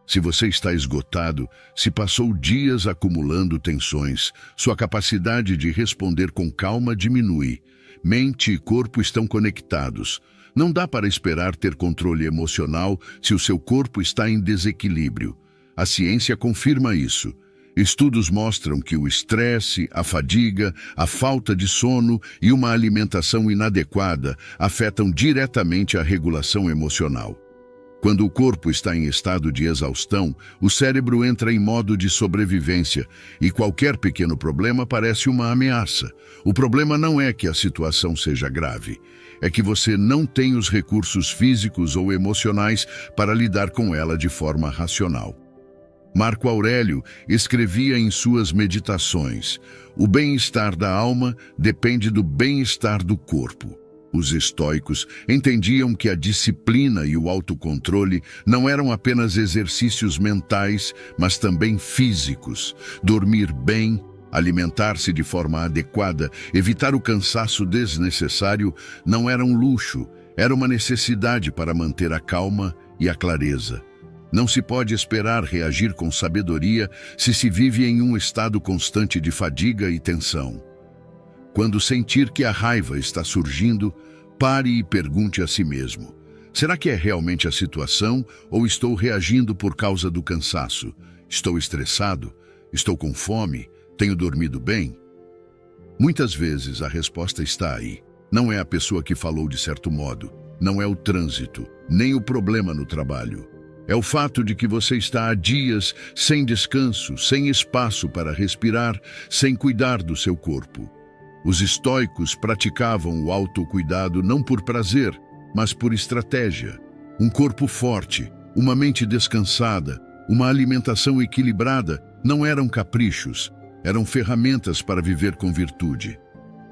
Se você está esgotado, se passou dias acumulando tensões, sua capacidade de responder com calma diminui. Mente e corpo estão conectados. Não dá para esperar ter controle emocional se o seu corpo está em desequilíbrio. A ciência confirma isso. Estudos mostram que o estresse, a fadiga, a falta de sono e uma alimentação inadequada afetam diretamente a regulação emocional. Quando o corpo está em estado de exaustão, o cérebro entra em modo de sobrevivência e qualquer pequeno problema parece uma ameaça. O problema não é que a situação seja grave, é que você não tem os recursos físicos ou emocionais para lidar com ela de forma racional. Marco Aurélio escrevia em suas meditações: o bem-estar da alma depende do bem-estar do corpo. Os estoicos entendiam que a disciplina e o autocontrole não eram apenas exercícios mentais, mas também físicos. Dormir bem, alimentar-se de forma adequada, evitar o cansaço desnecessário não era um luxo, era uma necessidade para manter a calma e a clareza. Não se pode esperar reagir com sabedoria se se vive em um estado constante de fadiga e tensão. Quando sentir que a raiva está surgindo, pare e pergunte a si mesmo: será que é realmente a situação ou estou reagindo por causa do cansaço? Estou estressado? Estou com fome? Tenho dormido bem? Muitas vezes a resposta está aí. Não é a pessoa que falou de certo modo, não é o trânsito, nem o problema no trabalho. É o fato de que você está há dias sem descanso, sem espaço para respirar, sem cuidar do seu corpo. Os estoicos praticavam o autocuidado não por prazer, mas por estratégia. Um corpo forte, uma mente descansada, uma alimentação equilibrada não eram caprichos, eram ferramentas para viver com virtude.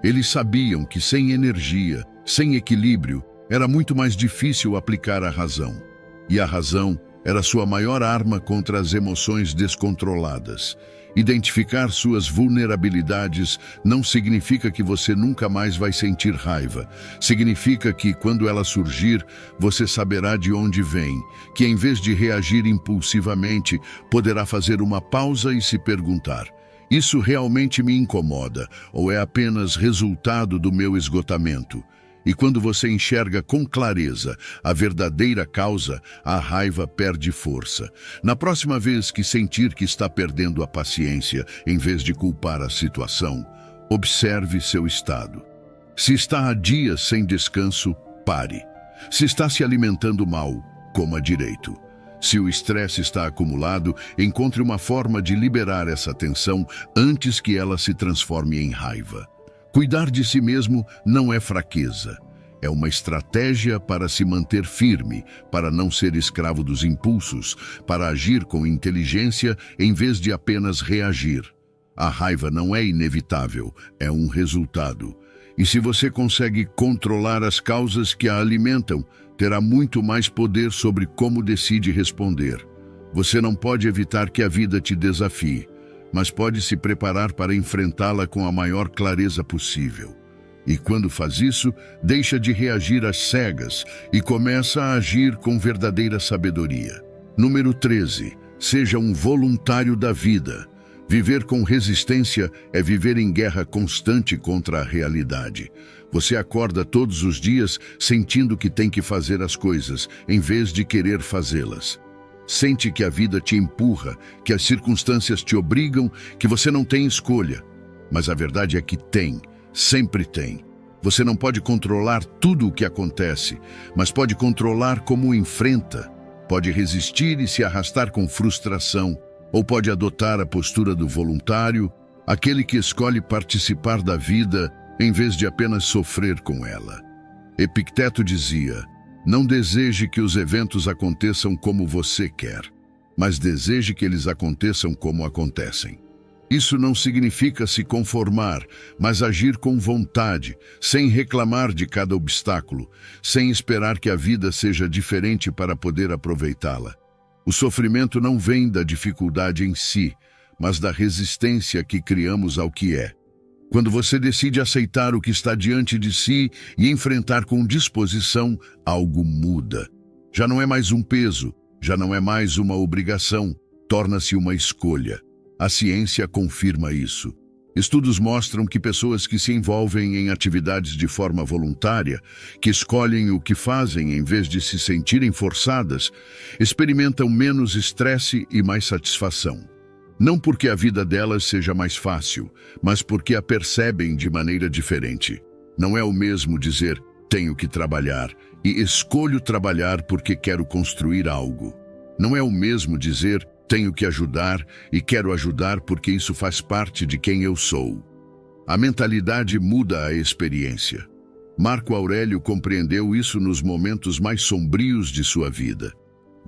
Eles sabiam que sem energia, sem equilíbrio, era muito mais difícil aplicar a razão. E a razão era sua maior arma contra as emoções descontroladas. Identificar suas vulnerabilidades não significa que você nunca mais vai sentir raiva. Significa que, quando ela surgir, você saberá de onde vem, que em vez de reagir impulsivamente, poderá fazer uma pausa e se perguntar: isso realmente me incomoda ou é apenas resultado do meu esgotamento? E quando você enxerga com clareza a verdadeira causa, a raiva perde força. Na próxima vez que sentir que está perdendo a paciência, em vez de culpar a situação, observe seu estado. Se está há dias sem descanso, pare. Se está se alimentando mal, coma direito. Se o estresse está acumulado, encontre uma forma de liberar essa tensão antes que ela se transforme em raiva. Cuidar de si mesmo não é fraqueza. É uma estratégia para se manter firme, para não ser escravo dos impulsos, para agir com inteligência em vez de apenas reagir. A raiva não é inevitável, é um resultado. E se você consegue controlar as causas que a alimentam, terá muito mais poder sobre como decide responder. Você não pode evitar que a vida te desafie, mas pode se preparar para enfrentá-la com a maior clareza possível. E quando faz isso, deixa de reagir às cegas e começa a agir com verdadeira sabedoria. Número 13. Seja um voluntário da vida. Viver com resistência é viver em guerra constante contra a realidade. Você acorda todos os dias sentindo que tem que fazer as coisas, em vez de querer fazê-las. Sente que a vida te empurra, que as circunstâncias te obrigam, que você não tem escolha. Mas a verdade é que tem, sempre tem. Você não pode controlar tudo o que acontece, mas pode controlar como o enfrenta. Pode resistir e se arrastar com frustração, ou pode adotar a postura do voluntário, aquele que escolhe participar da vida em vez de apenas sofrer com ela. Epicteto dizia: não deseje que os eventos aconteçam como você quer, mas deseje que eles aconteçam como acontecem. Isso não significa se conformar, mas agir com vontade, sem reclamar de cada obstáculo, sem esperar que a vida seja diferente para poder aproveitá-la. O sofrimento não vem da dificuldade em si, mas da resistência que criamos ao que é. Quando você decide aceitar o que está diante de si e enfrentar com disposição, algo muda. Já não é mais um peso, já não é mais uma obrigação, torna-se uma escolha. A ciência confirma isso. Estudos mostram que pessoas que se envolvem em atividades de forma voluntária, que escolhem o que fazem em vez de se sentirem forçadas, experimentam menos estresse e mais satisfação. Não porque a vida delas seja mais fácil, mas porque a percebem de maneira diferente. Não é o mesmo dizer, tenho que trabalhar, e escolho trabalhar porque quero construir algo. Não é o mesmo dizer, tenho que ajudar e quero ajudar porque isso faz parte de quem eu sou. A mentalidade muda a experiência. Marco Aurélio compreendeu isso nos momentos mais sombrios de sua vida.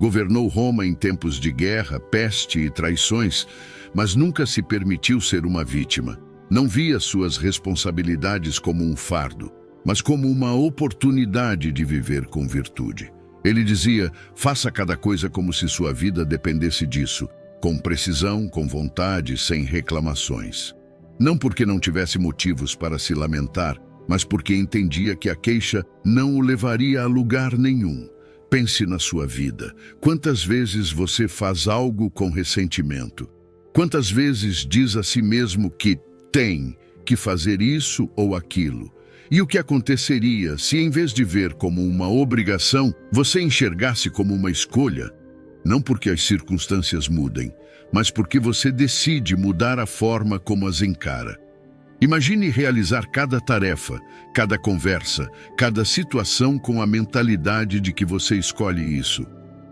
Governou Roma em tempos de guerra, peste e traições, mas nunca se permitiu ser uma vítima. Não via suas responsabilidades como um fardo, mas como uma oportunidade de viver com virtude. Ele dizia, faça cada coisa como se sua vida dependesse disso, com precisão, com vontade, sem reclamações. Não porque não tivesse motivos para se lamentar, mas porque entendia que a queixa não o levaria a lugar nenhum. Pense na sua vida. Quantas vezes você faz algo com ressentimento? Quantas vezes diz a si mesmo que tem que fazer isso ou aquilo? E o que aconteceria se, em vez de ver como uma obrigação, você enxergasse como uma escolha? Não porque as circunstâncias mudem, mas porque você decide mudar a forma como as encara. Imagine realizar cada tarefa, cada conversa, cada situação com a mentalidade de que você escolhe isso.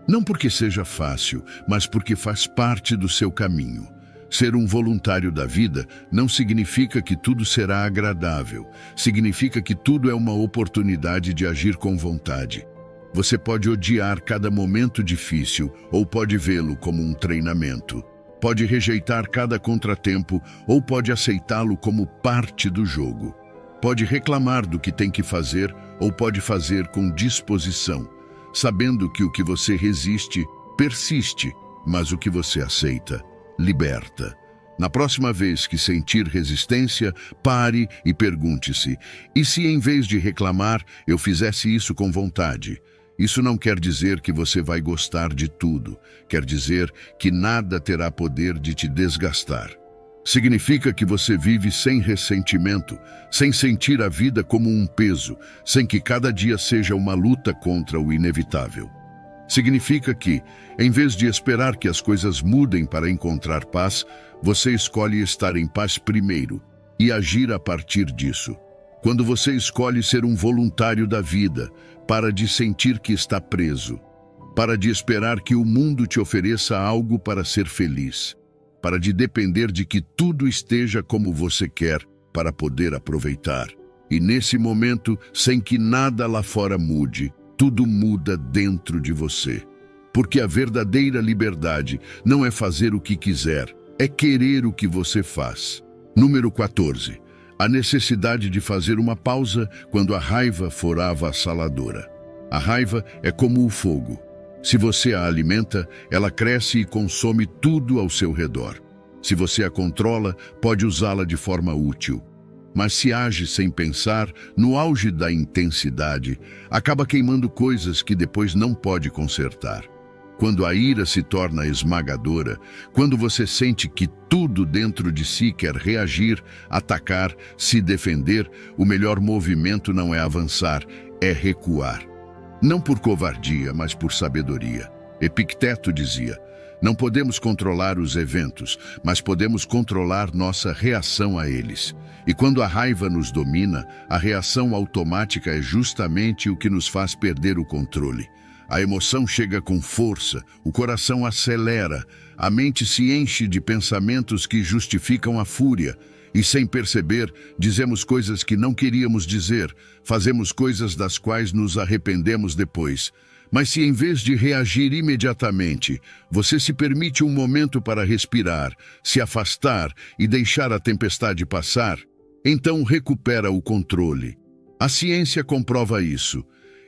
Não porque seja fácil, mas porque faz parte do seu caminho. Ser um voluntário da vida não significa que tudo será agradável. Significa que tudo é uma oportunidade de agir com vontade. Você pode odiar cada momento difícil ou pode vê-lo como um treinamento. Pode rejeitar cada contratempo ou pode aceitá-lo como parte do jogo. Pode reclamar do que tem que fazer ou pode fazer com disposição, sabendo que o que você resiste persiste, mas o que você aceita liberta. Na próxima vez que sentir resistência, pare e pergunte-se: e se em vez de reclamar, eu fizesse isso com vontade? Isso não quer dizer que você vai gostar de tudo. Quer dizer que nada terá poder de te desgastar. Significa que você vive sem ressentimento, sem sentir a vida como um peso, sem que cada dia seja uma luta contra o inevitável. Significa que, em vez de esperar que as coisas mudem para encontrar paz, você escolhe estar em paz primeiro e agir a partir disso. Quando você escolhe ser um voluntário da vida, para de sentir que está preso, para de esperar que o mundo te ofereça algo para ser feliz, para de depender de que tudo esteja como você quer para poder aproveitar. E nesse momento, sem que nada lá fora mude, tudo muda dentro de você. Porque a verdadeira liberdade não é fazer o que quiser, é querer o que você faz. Número 14. A necessidade de fazer uma pausa quando a raiva for avassaladora. A raiva é como o fogo. Se você a alimenta, ela cresce e consome tudo ao seu redor. Se você a controla, pode usá-la de forma útil. Mas se age sem pensar, no auge da intensidade, acaba queimando coisas que depois não pode consertar. Quando a ira se torna esmagadora, quando você sente que tudo dentro de si quer reagir, atacar, se defender, o melhor movimento não é avançar, é recuar. Não por covardia, mas por sabedoria. Epicteto dizia: não podemos controlar os eventos, mas podemos controlar nossa reação a eles. E quando a raiva nos domina, a reação automática é justamente o que nos faz perder o controle. A emoção chega com força, o coração acelera, a mente se enche de pensamentos que justificam a fúria, e sem perceber, dizemos coisas que não queríamos dizer, fazemos coisas das quais nos arrependemos depois. Mas se em vez de reagir imediatamente, você se permite um momento para respirar, se afastar e deixar a tempestade passar, então recupera o controle. A ciência comprova isso.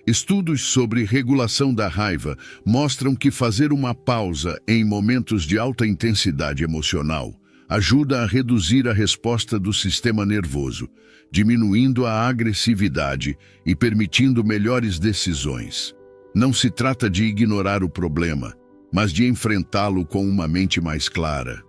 Estudos sobre regulação da raiva mostram que fazer uma pausa em momentos de alta intensidade emocional ajuda a reduzir a resposta do sistema nervoso, diminuindo a agressividade e permitindo melhores decisões. Não se trata de ignorar o problema, mas de enfrentá-lo com uma mente mais clara.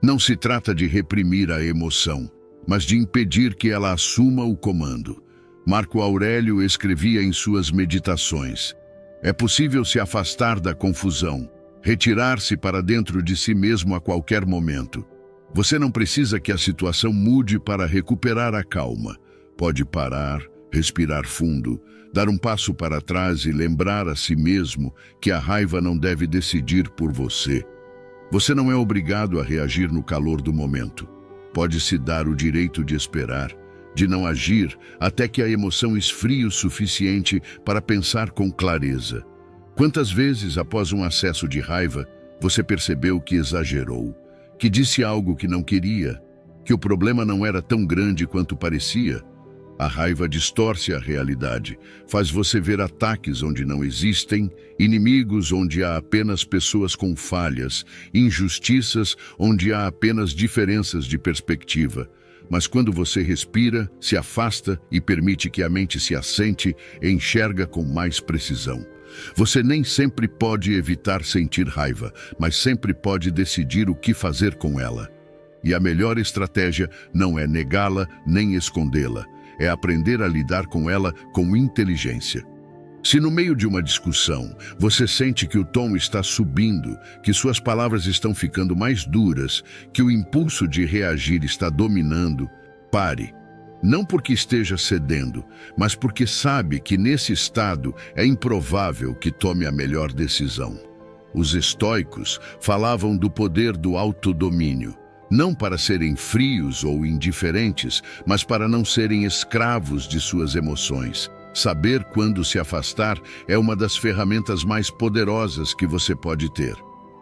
Não se trata de reprimir a emoção, mas de impedir que ela assuma o comando. Marco Aurélio escrevia em suas meditações: é possível se afastar da confusão, retirar-se para dentro de si mesmo a qualquer momento. Você não precisa que a situação mude para recuperar a calma. Pode parar, respirar fundo, dar um passo para trás e lembrar a si mesmo que a raiva não deve decidir por você. Você não é obrigado a reagir no calor do momento. Pode-se dar o direito de esperar, de não agir até que a emoção esfrie o suficiente para pensar com clareza. Quantas vezes, após um acesso de raiva, você percebeu que exagerou, que disse algo que não queria, que o problema não era tão grande quanto parecia? A raiva distorce a realidade, faz você ver ataques onde não existem, inimigos onde há apenas pessoas com falhas, injustiças onde há apenas diferenças de perspectiva. Mas quando você respira, se afasta e permite que a mente se assente, enxerga com mais precisão. Você nem sempre pode evitar sentir raiva, mas sempre pode decidir o que fazer com ela. E a melhor estratégia não é negá-la nem escondê-la, é aprender a lidar com ela com inteligência. Se no meio de uma discussão você sente que o tom está subindo, que suas palavras estão ficando mais duras, que o impulso de reagir está dominando, pare. Não porque esteja cedendo, mas porque sabe que nesse estado é improvável que tome a melhor decisão. Os estoicos falavam do poder do autodomínio, não para serem frios ou indiferentes, mas para não serem escravos de suas emoções. Saber quando se afastar é uma das ferramentas mais poderosas que você pode ter.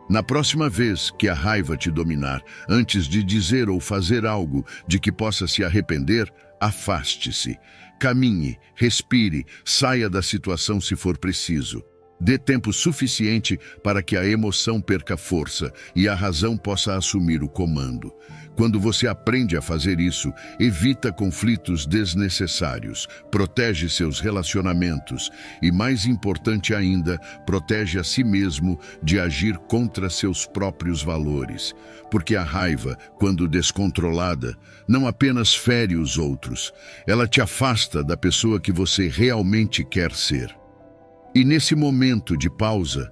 Na próxima vez que a raiva te dominar, antes de dizer ou fazer algo de que possa se arrepender, afaste-se. Caminhe, respire, saia da situação se for preciso. Dê tempo suficiente para que a emoção perca força e a razão possa assumir o comando. Quando você aprende a fazer isso, evita conflitos desnecessários, protege seus relacionamentos e, mais importante ainda, protege a si mesmo de agir contra seus próprios valores. Porque a raiva, quando descontrolada, não apenas fere os outros, ela te afasta da pessoa que você realmente quer ser. E nesse momento de pausa,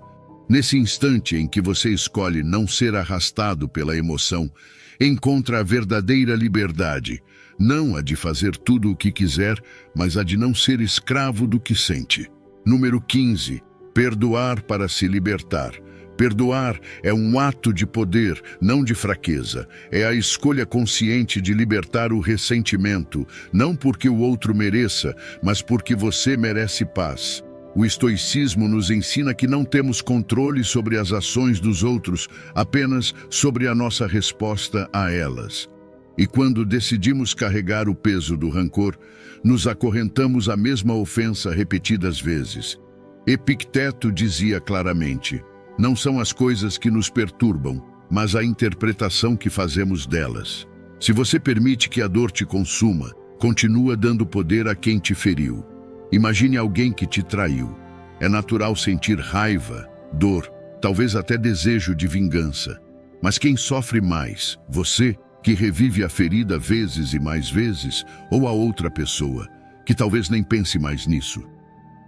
nesse instante em que você escolhe não ser arrastado pela emoção, encontra a verdadeira liberdade, não a de fazer tudo o que quiser, mas a de não ser escravo do que sente. Número 15. Perdoar para se libertar. Perdoar é um ato de poder, não de fraqueza. É a escolha consciente de libertar o ressentimento, não porque o outro mereça, mas porque você merece paz. O estoicismo nos ensina que não temos controle sobre as ações dos outros, apenas sobre a nossa resposta a elas. E quando decidimos carregar o peso do rancor, nos acorrentamos à mesma ofensa repetidas vezes. Epicteto dizia claramente: não são as coisas que nos perturbam, mas a interpretação que fazemos delas. Se você permite que a dor te consuma, continua dando poder a quem te feriu. Imagine alguém que te traiu. É natural sentir raiva, dor, talvez até desejo de vingança. Mas quem sofre mais? Você, que revive a ferida vezes e mais vezes, ou a outra pessoa, que talvez nem pense mais nisso?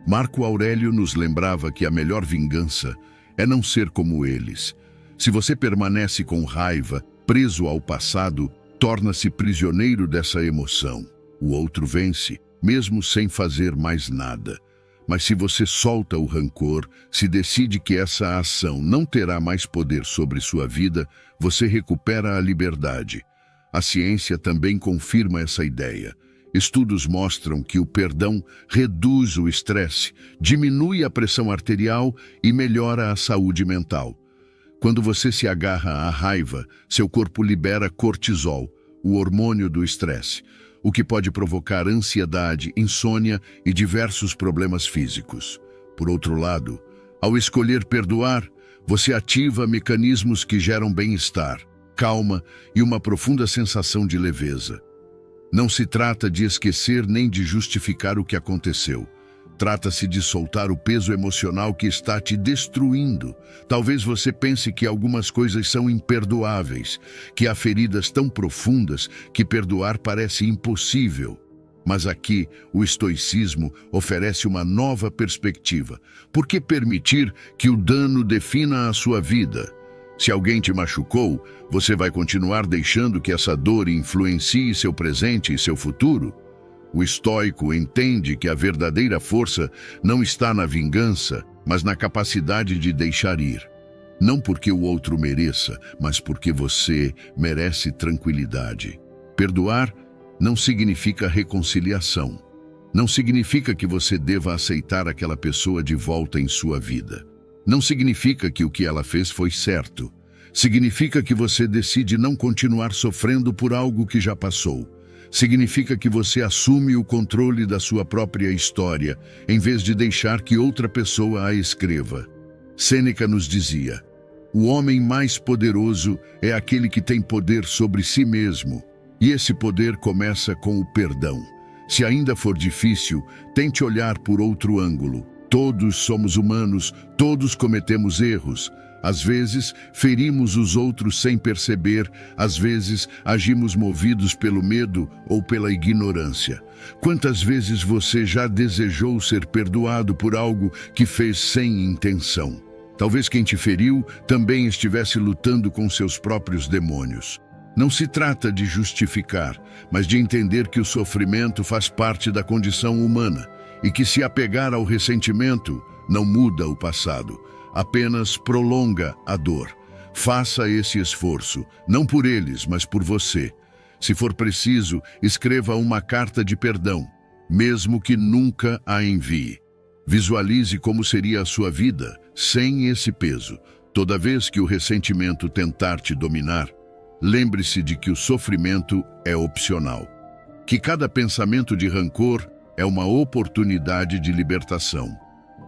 Marco Aurélio nos lembrava que a melhor vingança é não ser como eles. Se você permanece com raiva, preso ao passado, torna-se prisioneiro dessa emoção. O outro vence, mesmo sem fazer mais nada. Mas se você solta o rancor, se decide que essa ação não terá mais poder sobre sua vida, você recupera a liberdade. A ciência também confirma essa ideia. Estudos mostram que o perdão reduz o estresse, diminui a pressão arterial e melhora a saúde mental. Quando você se agarra à raiva, seu corpo libera cortisol, o hormônio do estresse, o que pode provocar ansiedade, insônia e diversos problemas físicos. Por outro lado, ao escolher perdoar, você ativa mecanismos que geram bem-estar, calma e uma profunda sensação de leveza. Não se trata de esquecer nem de justificar o que aconteceu. Trata-se de soltar o peso emocional que está te destruindo. Talvez você pense que algumas coisas são imperdoáveis, que há feridas tão profundas que perdoar parece impossível. Mas aqui, o estoicismo oferece uma nova perspectiva. Por que permitir que o dano defina a sua vida? Se alguém te machucou, você vai continuar deixando que essa dor influencie seu presente e seu futuro? O estoico entende que a verdadeira força não está na vingança, mas na capacidade de deixar ir. Não porque o outro mereça, mas porque você merece tranquilidade. Perdoar não significa reconciliação. Não significa que você deva aceitar aquela pessoa de volta em sua vida. Não significa que o que ela fez foi certo. Significa que você decide não continuar sofrendo por algo que já passou. Significa que você assume o controle da sua própria história, em vez de deixar que outra pessoa a escreva. Sêneca nos dizia: o homem mais poderoso é aquele que tem poder sobre si mesmo, e esse poder começa com o perdão. Se ainda for difícil, tente olhar por outro ângulo. Todos somos humanos, todos cometemos erros. Às vezes, ferimos os outros sem perceber, às vezes, agimos movidos pelo medo ou pela ignorância. Quantas vezes você já desejou ser perdoado por algo que fez sem intenção? Talvez quem te feriu também estivesse lutando com seus próprios demônios. Não se trata de justificar, mas de entender que o sofrimento faz parte da condição humana e que se apegar ao ressentimento não muda o passado. Apenas prolonga a dor. Faça esse esforço, não por eles, mas por você. Se for preciso, escreva uma carta de perdão. mesmo que nunca a envie. Visualize como seria a sua vida sem esse peso. Toda vez que o ressentimento tentar te dominar, lembre-se de que o sofrimento é opcional. Que cada pensamento de rancor é uma oportunidade de libertação.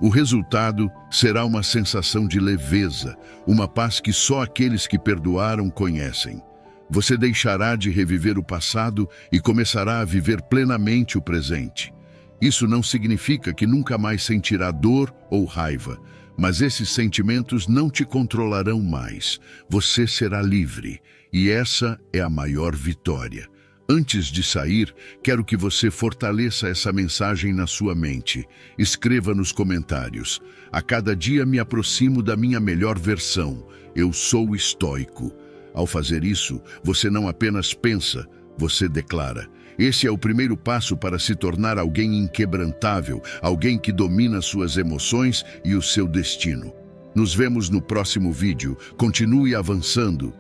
O resultado será uma sensação de leveza, uma paz que só aqueles que perdoaram conhecem. Você deixará de reviver o passado e começará a viver plenamente o presente. Isso não significa que nunca mais sentirá dor ou raiva, mas esses sentimentos não te controlarão mais. Você será livre, e essa é a maior vitória. Antes de sair, quero que você fortaleça essa mensagem na sua mente. Escreva nos comentários: a cada dia me aproximo da minha melhor versão. Eu sou estoico. Ao fazer isso, você não apenas pensa, você declara. Esse é o primeiro passo para se tornar alguém inquebrantável, alguém que domina suas emoções e o seu destino. Nos vemos no próximo vídeo. Continue avançando.